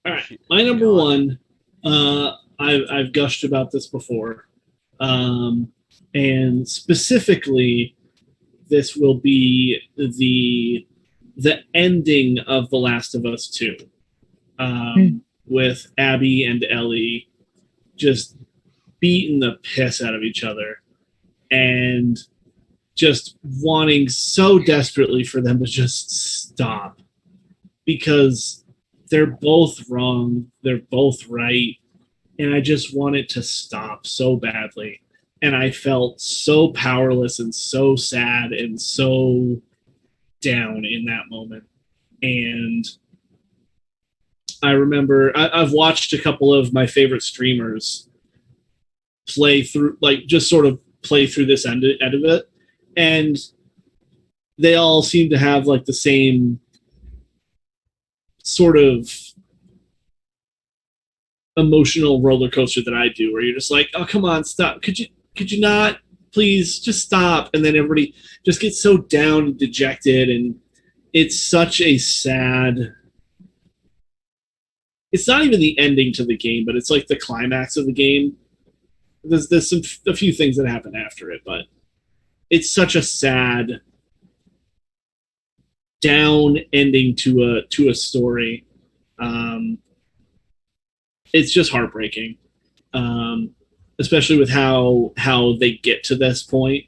All right. My number one, I've gushed about this before. And specifically, this will be the ending of The Last of Us 2. With Abby and Ellie just beating the piss out of each other, and just wanting so desperately for them to just stop, because they're both wrong, they're both right, and I just want it to stop so badly. And I felt so powerless and so sad and so down in that moment. And I remember I've watched a couple of my favorite streamers play through, like, just sort of play through this end of it, and they all seem to have like the same sort of emotional roller coaster that I do, where you're just like, oh, come on, stop, could you not please just stop? And then everybody just gets so down and dejected, and it's such a sad, it's not even the ending to the game, but it's like the climax of the game. There's a few things that happen after it, but it's such a sad, down ending to a story. It's just heartbreaking, especially with how they get to this point.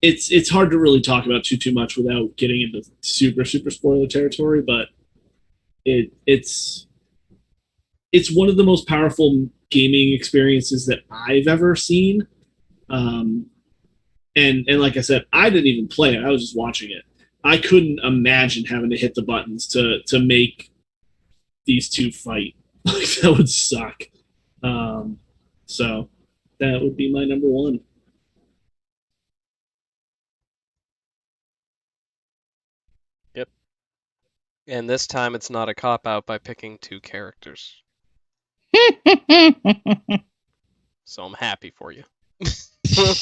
It's hard to really talk about too much without getting into super spoiler territory, but it's one of the most powerful gaming experiences that I've ever seen. and like I said, I didn't even play it. I was just watching it. I couldn't imagine having to hit the buttons to make these two fight. Like that would suck. So that would be my number one. Yep. And this time it's not a cop out by picking two characters. So I'm happy for you. Wow.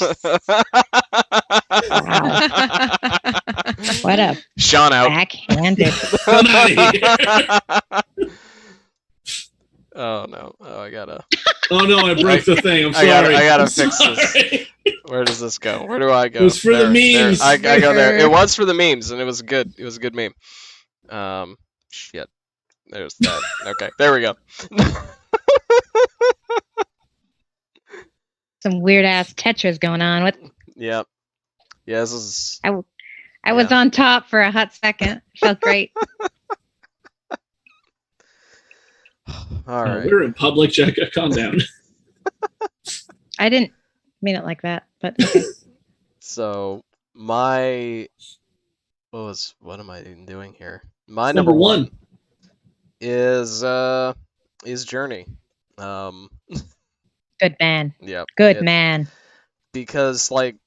What a Sean out. backhanded. I'm out of here. Oh no. Oh, I gotta. Oh no, I broke the thing. I'm sorry. I gotta I'm fix this. sorry. Where does this go? Where do I go? It was for the memes. I go there. It was for the memes, and it was good. It was a good meme. Shit. There's that. Okay, there we go. Some weird ass Tetris going on. What? Yep. Yeah, this is. I was on top for a hot second. Felt great. All right. We're in public. Jack, calm down. I didn't mean it like that, but okay. So what am I even doing here? My Number one is Journey. Good man. Yep. Good man. Because like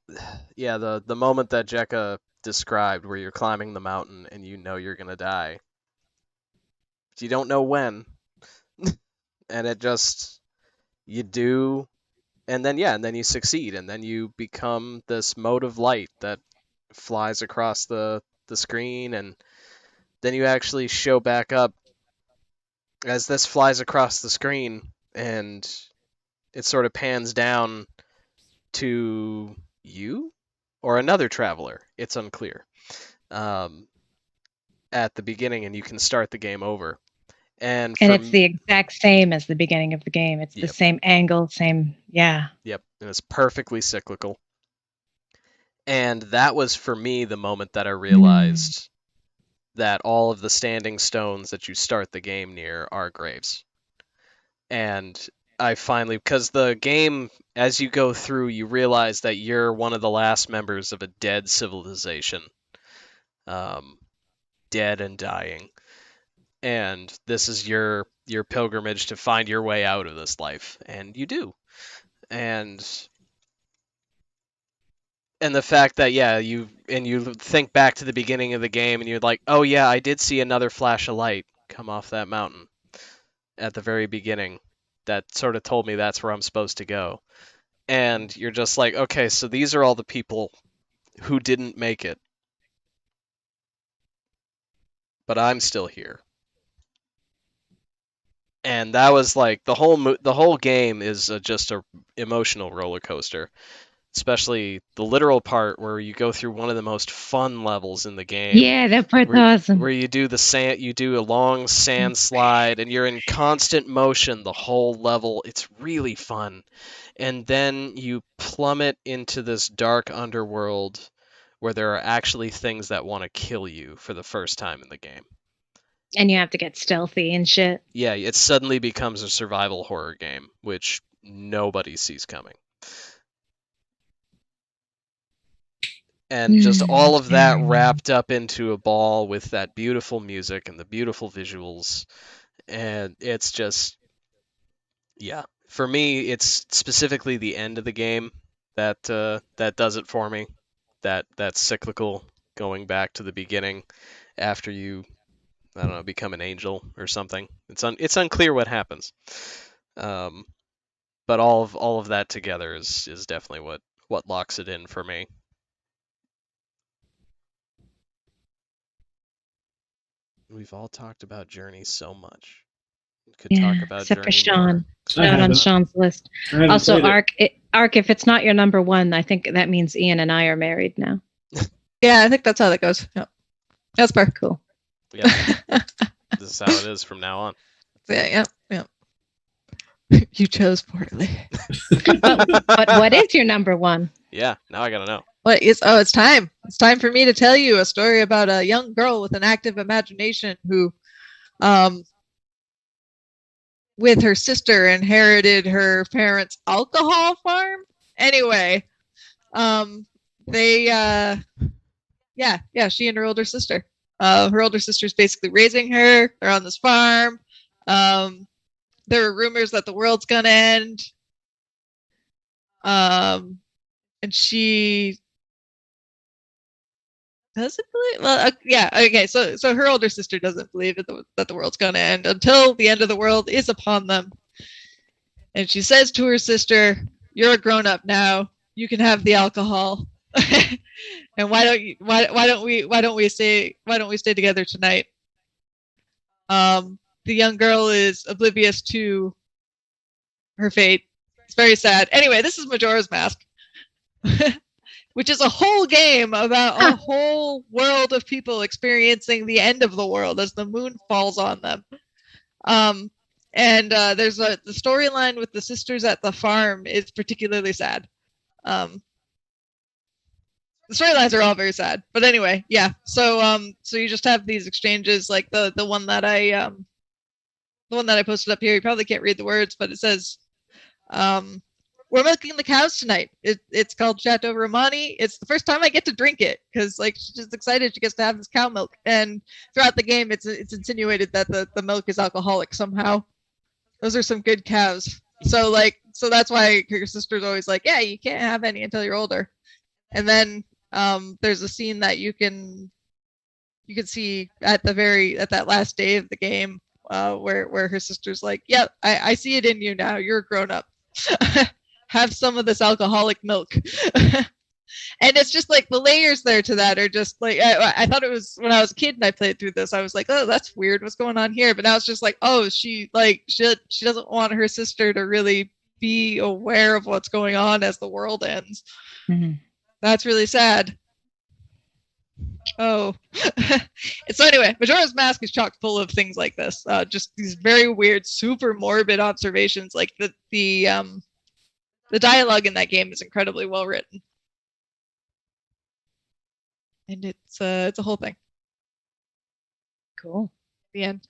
the moment that Jekka described where you're climbing the mountain and you know you're gonna die. But you don't know when. And it just you do and then you succeed and then you become this mote of light that flies across the screen and then you actually show back up as this flies across the screen and it sort of pans down to you or another traveler. It's unclear. At the beginning, and you can start the game over. And it's the exact same as the beginning of the game. It's the same angle, same, yeah. Yep, and it's perfectly cyclical. And that was for me the moment that I realized that all of the standing stones that you start the game near are graves. And I finally, because the game, as you go through, you realize that you're one of the last members of a dead civilization. Dead and dying. And this is your pilgrimage to find your way out of this life. And you do. And the fact that, you think back to the beginning of the game and you're like, oh yeah, I did see another flash of light come off that mountain at the very beginning. That sort of told me that's where I'm supposed to go. And you're just like, okay, so these are all the people who didn't make it. But I'm still here. And that was like the whole game is just a emotional roller coaster. Especially the literal part where you go through one of the most fun levels in the game. Yeah, that part's awesome. Where you do a long sand slide and you're in constant motion the whole level. It's really fun. And then you plummet into this dark underworld where there are actually things that want to kill you for the first time in the game. And you have to get stealthy and shit. Yeah, it suddenly becomes a survival horror game, which nobody sees coming. And just all of that wrapped up into a ball with that beautiful music and the beautiful visuals. And it's just, for me, it's specifically the end of the game that does it for me. That cyclical going back to the beginning after you, I don't know, become an angel or something. It's unclear what happens. But all of that together is definitely what locks it in for me. We've all talked about Journey so much. We could talk about except Journey for Sean. more. It's not on Sean's list. Also, Ark, if it's not your number one, I think that means Ian and I are married now. Yeah, I think that's how that goes. Yep. That's pretty cool. Yeah. This is how it is from now on. Yeah. You chose poorly. but what is your number one? Yeah, now I gotta know. It's time. It's time for me to tell you a story about a young girl with an active imagination who, with her sister, inherited her parents' alcohol farm. Anyway, They she and her older sister. Her older sister's basically raising her. They're on this farm. There are rumors that the world's gonna end. And she doesn't believe. Well, okay. So her older sister doesn't believe that the world's gonna end until the end of the world is upon them. And she says to her sister, "You're a grown up now. You can have the alcohol." And why don't we stay together tonight? The young girl is oblivious to her fate. It's very sad. Anyway, this is Majora's Mask, which is a whole game about a whole world of people experiencing the end of the world as the moon falls on them. And there's the storyline with the sisters at the farm is particularly sad. The storylines are all very sad, but anyway, yeah. So you just have these exchanges, like the one that I posted up here. You probably can't read the words, but it says, "We're milking the cows tonight. It's called Chateau Romani. It's the first time I get to drink it because like she's just excited she gets to have this cow milk. And throughout the game, it's insinuated that the milk is alcoholic somehow. Those are some good cows. So that's why your sister's always like, yeah, you can't have any until you're older. And then there's a scene that you can see at that last day of the game where her sister's like, yeah, I see it in you now. You're a grown up. Have some of this alcoholic milk. And it's just like the layers there to that are just like, I thought it was when I was a kid and I played through this, I was like, oh, that's weird. What's going on here? But now it's just like, oh, she doesn't want her sister to really be aware of what's going on as the world ends. Mm-hmm. That's really sad. Oh. So anyway, Majora's Mask is chock full of things like this. Just these very weird, super morbid observations. Like the dialogue in that game is incredibly well written. And it's a whole thing. Cool. The end.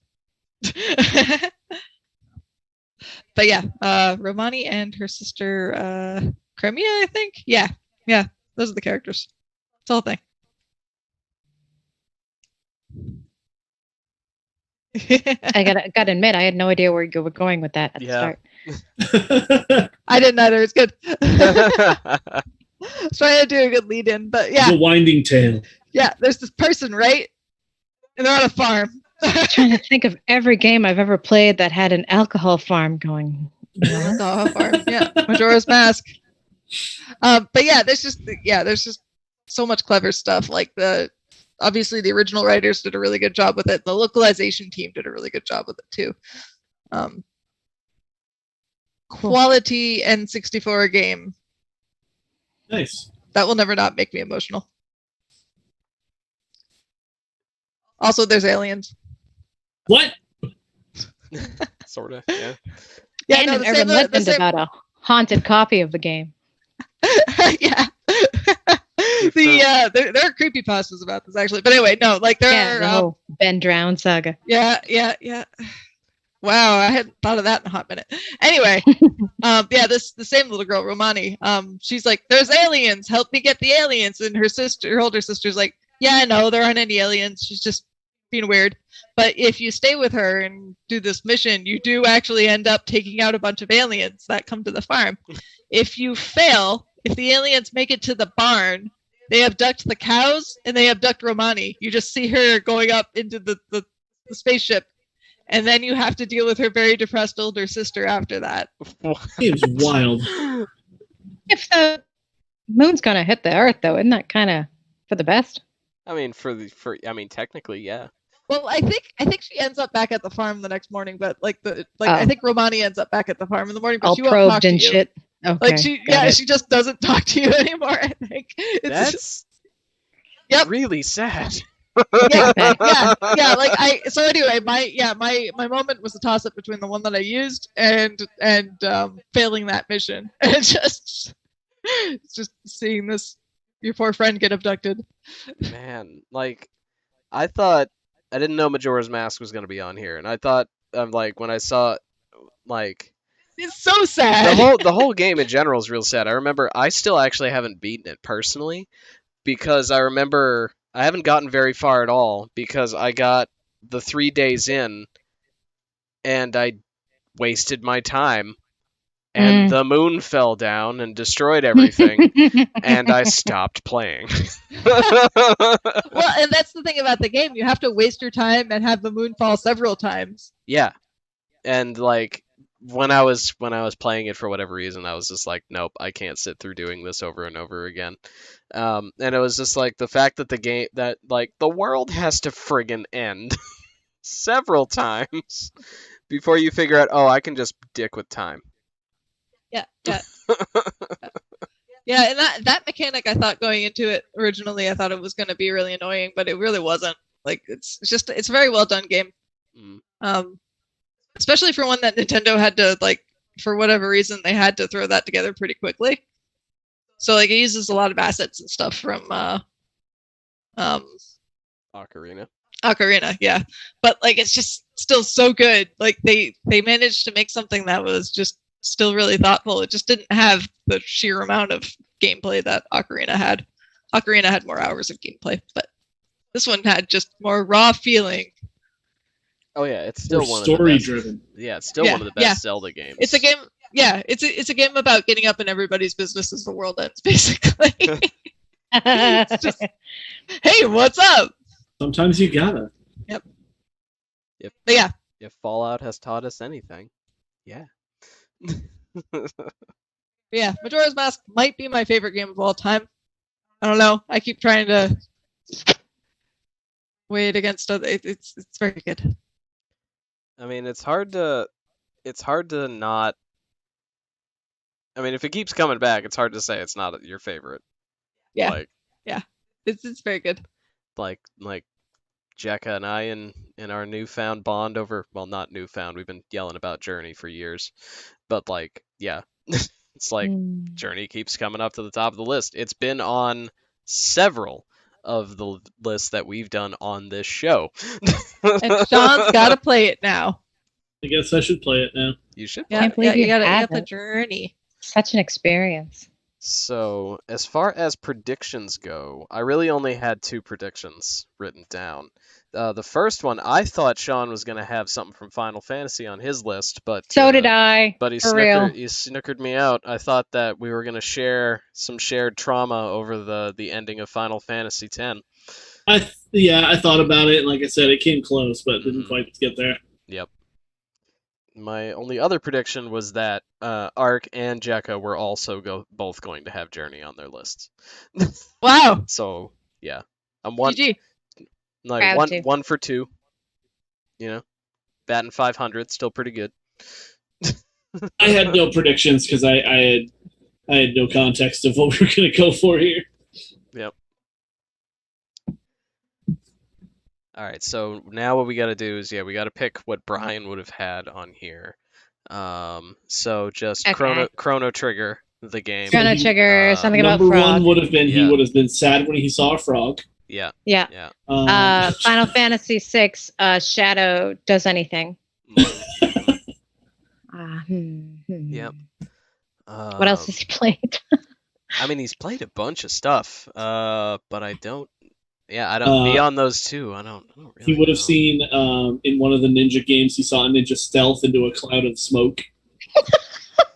But yeah, Romani and her sister Crimea, I think. Yeah, those are the characters. It's the whole thing. I gotta admit, I had no idea where you were going with that at the start. I didn't either. It's good. I was trying to do a good lead in, but yeah. The winding tale. Yeah, there's this person, right? And they're on a farm. I'm trying to think of every game I've ever played that had an alcohol farm going. Alcohol farm, yeah. Majora's Mask. But yeah, there's just so much clever stuff. Like obviously the original writers did a really good job with it. The localization team did a really good job with it too. Quality N64 game. Nice. That will never not make me emotional. Also, there's aliens. What? Sort of, yeah. Yeah, and an urban legend about a haunted copy of the game. Yeah. There are creepypastas about this actually, but anyway, no, like there are the whole Ben Drown saga. Yeah. Wow, I hadn't thought of that in a hot minute. Anyway, the same little girl, Romani, she's like, "There's aliens. Help me get the aliens." And her older sister's like, "Yeah, no, there aren't any aliens. She's just being weird. But if you stay with her and do this mission, you do actually end up taking out a bunch of aliens that come to the farm. If you fail, if the aliens make it to the barn, they abduct the cows and they abduct Romani. You just see her going up into the spaceship. And then you have to deal with her very depressed older sister after that." Seems wild. If the moon's gonna hit the Earth, though, isn't that kind of for the best? I mean, technically, yeah. Well, I think she ends up back at the farm the next morning, but I think Romani ends up back at the farm in the morning, but all she won't talk to you. Shit. Okay, she just doesn't talk to you anymore. I think that's really sad. Yeah. So anyway, my moment was a toss up between the one that I used and failing that mission, and just seeing your poor friend get abducted. Man, like I thought, I didn't know Majora's Mask was going to be on here, and I thought, when I saw, It's so sad. the whole game in general is real sad. I remember I still actually haven't beaten it personally because I remember I haven't gotten very far at all because I got the 3 days in and I wasted my time and the moon fell down and destroyed everything and I stopped playing. Well, and that's the thing about the game. You have to waste your time and have the moon fall several times. Yeah. And like when I was playing it for whatever reason, I was just like, nope, I can't sit through doing this over and over again. And it was just like the fact that the world has to friggin' end several times before you figure out, oh, I can just dick with time. Yeah. Yeah, and that mechanic, I thought going into it originally, I thought it was going to be really annoying, but it really wasn't. Like, it's a very well done game. Especially for one that Nintendo had to, like, for whatever reason, they had to throw that together pretty quickly. So, like, it uses a lot of assets and stuff from Ocarina. Ocarina, yeah. But, like, it's just still so good. Like, they managed to make something that was just still really thoughtful. It just didn't have the sheer amount of gameplay that Ocarina had. Ocarina had more hours of gameplay, but this one had just more raw feeling. Oh yeah, it's still one story of the best. driven. Yeah, it's still one of the best Zelda games. It's a game. Yeah, it's a game about getting up in everybody's business as the world ends, basically. It's just, hey, what's up? Sometimes you gotta. Yep. If, but yeah. If Fallout has taught us anything, yeah. Yeah, Majora's Mask might be my favorite game of all time. I don't know. I keep trying to weigh it against other. It's very good. I mean, it's hard to not. I mean, if it keeps coming back, it's hard to say it's not your favorite. Yeah. Yeah. It's very good. Like Jekka and I in our newfound bond over, well, not newfound, we've been yelling about Journey for years, but like, yeah, it's like Journey keeps coming up to the top of the list. It's been on several of the lists that we've done on this show. And Sean's got to play it now. I guess I should play it now. You should. Yeah, you got the Journey. Such an experience. So, as far as predictions go, I really only had 2 predictions written down. The first one, I thought Sean was going to have something from Final Fantasy on his list, but so did I. But he snookered me out. I thought that we were going to share some shared trauma over the ending of Final Fantasy X. I thought about it, and like I said, it came close, but didn't quite get there. Yep. My only other prediction was that Ark and Jekka were also both going to have Journey on their lists. Wow. So yeah, I'm one. GG. Like one for 2. You know, batting 500, still pretty good. I had no predictions because I had no context of what we were going to go for here. Yep. All right, so now what we got to do is, we got to pick what Brian would have had on here. So just Chrono Trigger, the game. Chrono Trigger, something about frog. Number 1 would have been he would have been sad when he saw a frog. Yeah. Final Fantasy VI, Shadow Does Anything. Yep. What else has he played? I mean, he's played a bunch of stuff, but I don't. Yeah, I don't. Beyond those 2, I don't really. He would have seen in one of the ninja games. He saw a ninja stealth into a cloud of smoke.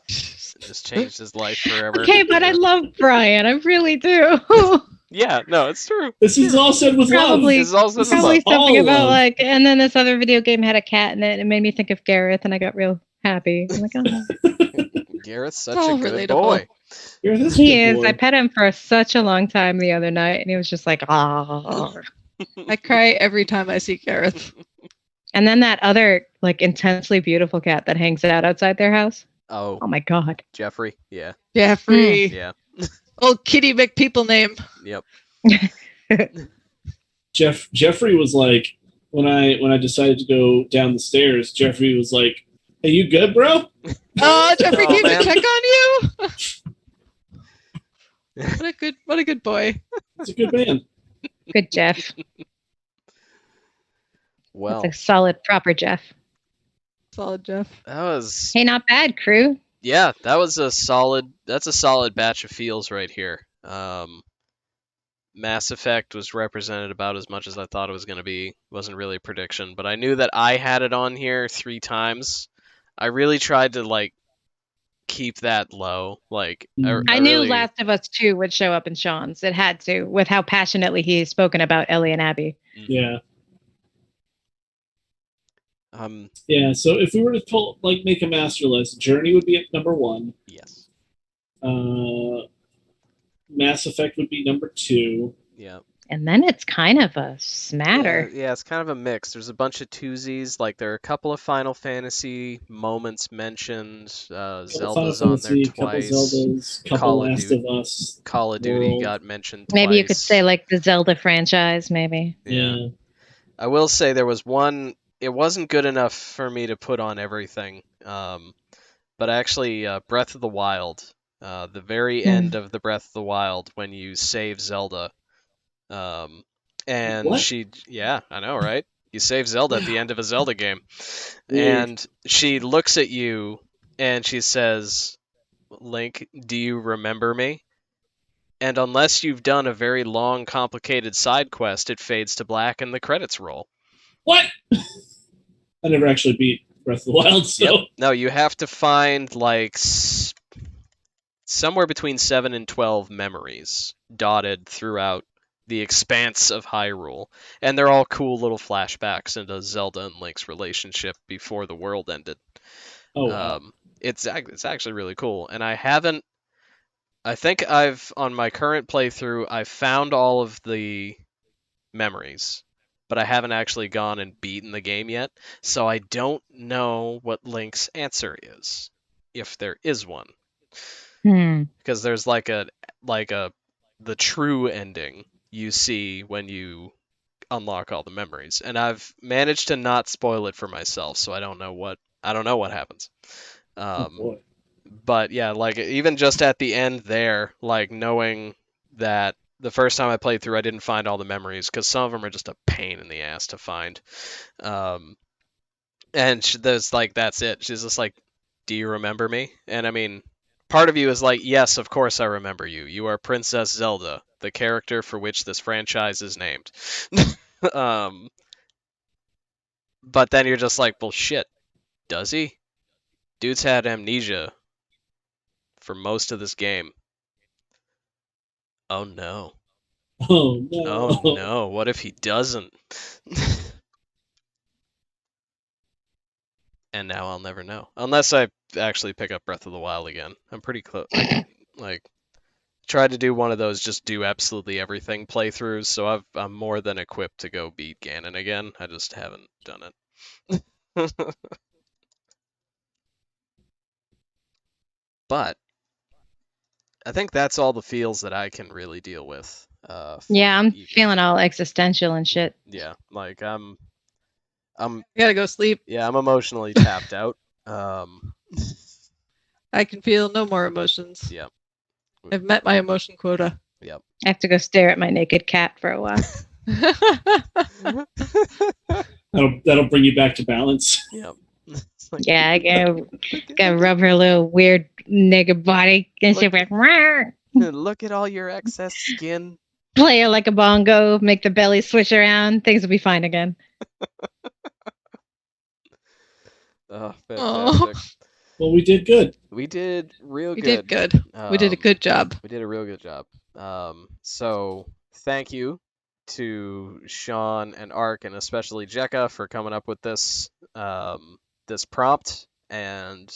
Just changed his life forever. Okay, but I love Brian. I really do. Yeah, no, it's true. This is all said with love. Probably something about love. like, and then this other video game had a cat in it. It made me think of Gareth, and I got real happy. I'm like, oh. Gareth's such a good boy. He is. Boy. I pet him for such a long time the other night, and he was just like, ah. I cry every time I see Gareth. And then that other like intensely beautiful cat that hangs out outside their house. Oh my God. Jeffrey. Yeah. Jeffrey. Yeah. Old Kitty McPeople name. Yep. Jeffrey was like, when I decided to go down the stairs, Jeffrey was like, "Are you good, bro?" Oh, Jeffrey came to check on you. What a good boy. He's a good man. Good Jeff. Well, that's a solid, proper Jeff. Solid, Jeff. That was Hey, not bad, crew. yeah, that's a solid batch of feels right here. Mass Effect was represented about as much as I thought it was going to be. Wasn't really a prediction, but I knew that I had it on here 3 times. I really tried to like keep that low. Like I knew really, Last of Us 2 would show up in Sean's. It had to, with how passionately he's spoken about Ellie and Abby. Yeah. Um. Yeah. So if we were to make a master list, Journey would be at number 1. Yes. Mass Effect would be number 2. Yeah. And then it's kind of a smatter. Yeah, it's kind of a mix. There's a bunch of twosies. Like there are a couple of Final Fantasy moments mentioned. Zelda's on there twice. Couple Zeldas, couple Call of Last Duty- of Us. Call of Duty World. got mentioned twice. Maybe you could say like the Zelda franchise, maybe. Yeah. I will say there was one. It wasn't good enough for me to put on everything. But actually, Breath of the Wild, the very end of the Breath of the Wild, when you save Zelda, and What? yeah, I know, right? You save Zelda at the end of a Zelda game, Weird. and she looks at you and she says, "Link, do you remember me?" And unless you've done a very long, complicated side quest, it fades to black and the credits roll. What? I never actually beat Breath of the Wild, so Yep. No, you have to find like somewhere between 7 and 12 memories dotted throughout the expanse of Hyrule, and they're all cool little flashbacks into Zelda and Link's relationship before the world ended. oh wow. It's actually really cool, and I think I've on my current playthrough I've found all of the memories, but I haven't actually gone and beaten the game yet, so I don't know what Link's answer is, if there is one. Because there's like the true ending you see when you unlock all the memories, and I've managed to not spoil it for myself, so I don't know what happens. Oh boy. But yeah, like even just at the end there, like knowing that the first time I played through, I didn't find all the memories because some of them are just a pain in the ass to find. And there's like that's it. She's just like, "Do you remember me?" And I mean, part of you is like, "Yes, of course I remember you. You are Princess Zelda, the character for which this franchise is named." But then you're just like, "Well, shit, does he? Dude's had amnesia for most of this game. Oh no. Oh no. Oh no, what if he doesn't?" And now I'll never know. Unless I actually pick up Breath of the Wild again. I'm pretty close. Like, tried to do one of those just do absolutely everything playthroughs, so I'm more than equipped to go beat Ganon again. I just haven't done it. But I think that's all the feels that I can really deal with. Yeah, I'm evening. feeling all existential and shit. Yeah, like I'm I gotta go sleep. yeah, I'm emotionally tapped out. I can feel no more emotions. Yep. I've met my emotion quota. Yep. I have to go stare at my naked cat for a while. That'll bring you back to balance. Yep. Yeah, I gotta rub her little weird nigga body and she'll be like, "Rawr." Look at all your excess skin. Play her like a bongo, make the belly switch around. Things will be fine again. Oh, fantastic. Well, we did good. We did real We good. did good. We did a good job. We did a real good job. So thank you to Sean and Ark and especially Jekka for coming up with this this prompt, and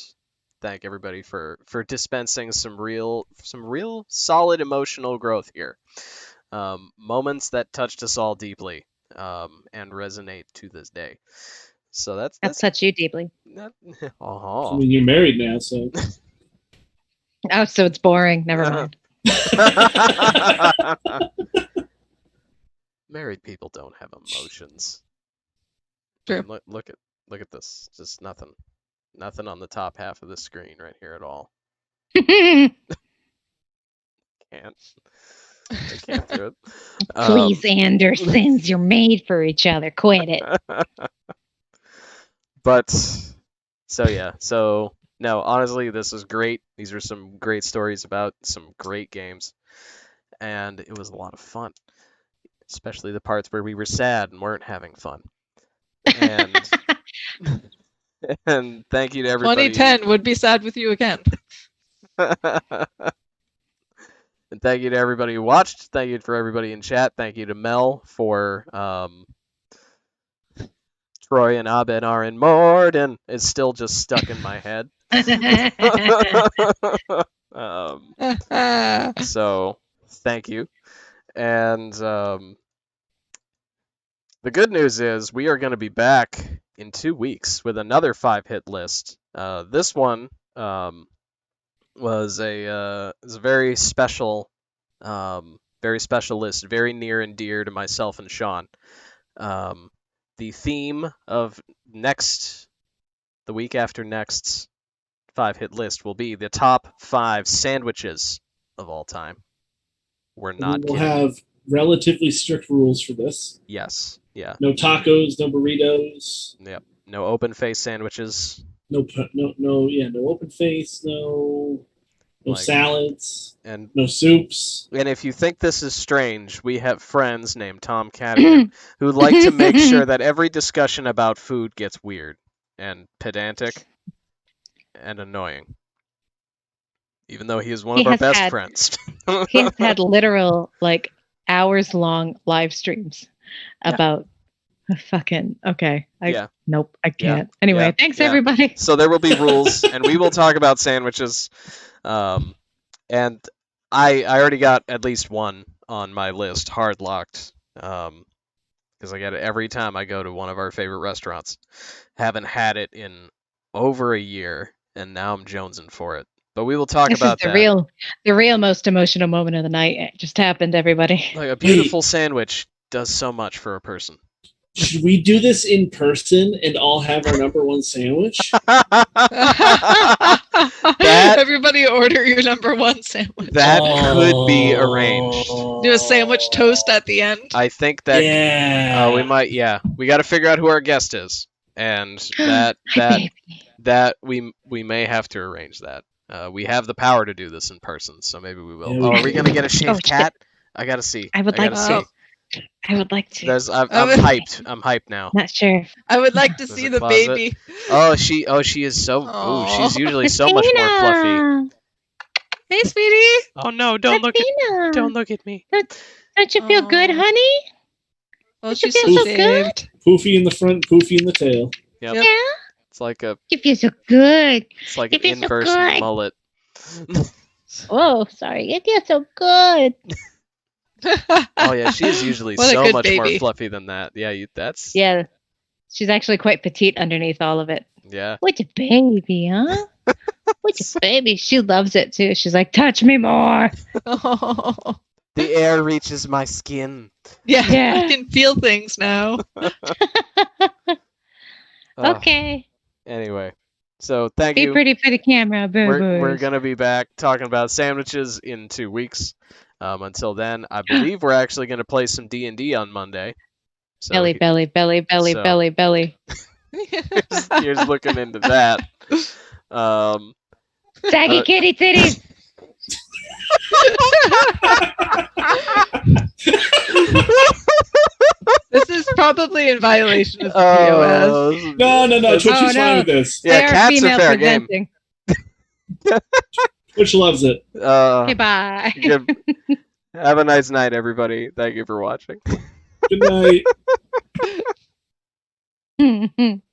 thank everybody for dispensing some real solid emotional growth here. Moments that touched us all deeply and resonate to this day. So that's I'll touch you deeply. I uh-huh. mean, you're married now, so Oh, so it's boring. Never mind. Married people don't have emotions. True. Look at this. Just nothing on the top half of the screen right here at all. I can't do it. Please, Andersons, you're made for each other. Quit it. But So yeah, so no, honestly, this is great. These are some great stories about some great games, and it was a lot of fun, especially the parts where we were sad and weren't having fun. And and thank you to everybody. 2010 would be sad with you again. And thank you to everybody who watched. Thank you for everybody in chat. Thank you to Mel for Troy and Abed are in Morden. It's still just stuck in my head. So thank you. And the good news is we are going to be back in 2 weeks with another 5-hit list. This one was a very special list, very near and dear to myself and Sean. The theme of the week after next's 5-hit list will be the top 5 sandwiches of all time. We're not We'll kidding. have relatively strict rules for this. Yes, yeah. No tacos, no burritos. Yep. No open face sandwiches. No open face, no Like- salads, And no soups. if you think this is strange, we have friends named Tom Cadigan who like to make sure that every discussion about food gets weird and pedantic and annoying. Even though he is one He of our has best had- friends. He has had literal hours-long live streams about fucking okay. Yeah. Nope, I Yeah. can't. Anyway, Yeah. thanks Yeah. everybody. So there will be rules, and we will talk about sandwiches. And I already got at least one on my list, hard locked, because I get it every time I go to one of our favorite restaurants. Haven't had it in over a year, and now I'm jonesing for it. But we will talk This about is the that. real most emotional moment of the night. It just happened, everybody. Like a beautiful sandwich does so much for a person. Should we do this in person and all have our number one sandwich? Everybody order your number one sandwich. That could be arranged. Do a sandwich toast at the end. I think that Yeah. we might. Yeah, we got to figure out who our guest is, and that Hi, baby. we may have to arrange that. We have the power to do this in person, so maybe we will. Yeah, Oh, we are we can. gonna get a shaved Oh, shit. cat? I gotta see. I would gotta like see. to. I would like to. I'm would- hyped. I'm hyped now. Not sure. I would like to There's see a the closet. baby. Oh, she is so. Ooh, Aw. she's usually so much more fluffy. Christina! Hey, sweetie. Oh no! Don't look at me. Don't you feel good, Aw. honey? Oh, Don't you she's feel so so shaved. Poofy in the front, poofy in the tail. Yep. Yep. Yeah? It's like a You feel so good. it's like You an feel so inverse good. mullet. Oh, sorry. You feel so good. Oh yeah, she is usually What a so good much more baby. fluffy than that. Yeah, that's Yeah. She's actually quite petite underneath all of it. yeah. What a baby, huh? What a baby. She loves it too. She's like, touch me more. Oh. The air reaches my skin. Yeah, Yeah. I can feel things now. Okay. Anyway, so thank Be you. pretty for the camera, boo We're gonna be back talking about sandwiches in 2 weeks. Until then, I believe we're actually gonna play some D&D on Monday. So Belly, belly, belly, belly, so- belly, belly. here's looking into that. Saggy kitty titties. This is probably in violation of the POS. No. Twitch Oh, is no. fine with this. Yeah, They are cats are female fair game. presenting. Twitch loves it. Okay, bye. Good. Have a nice night, everybody. Thank you for watching. Good night.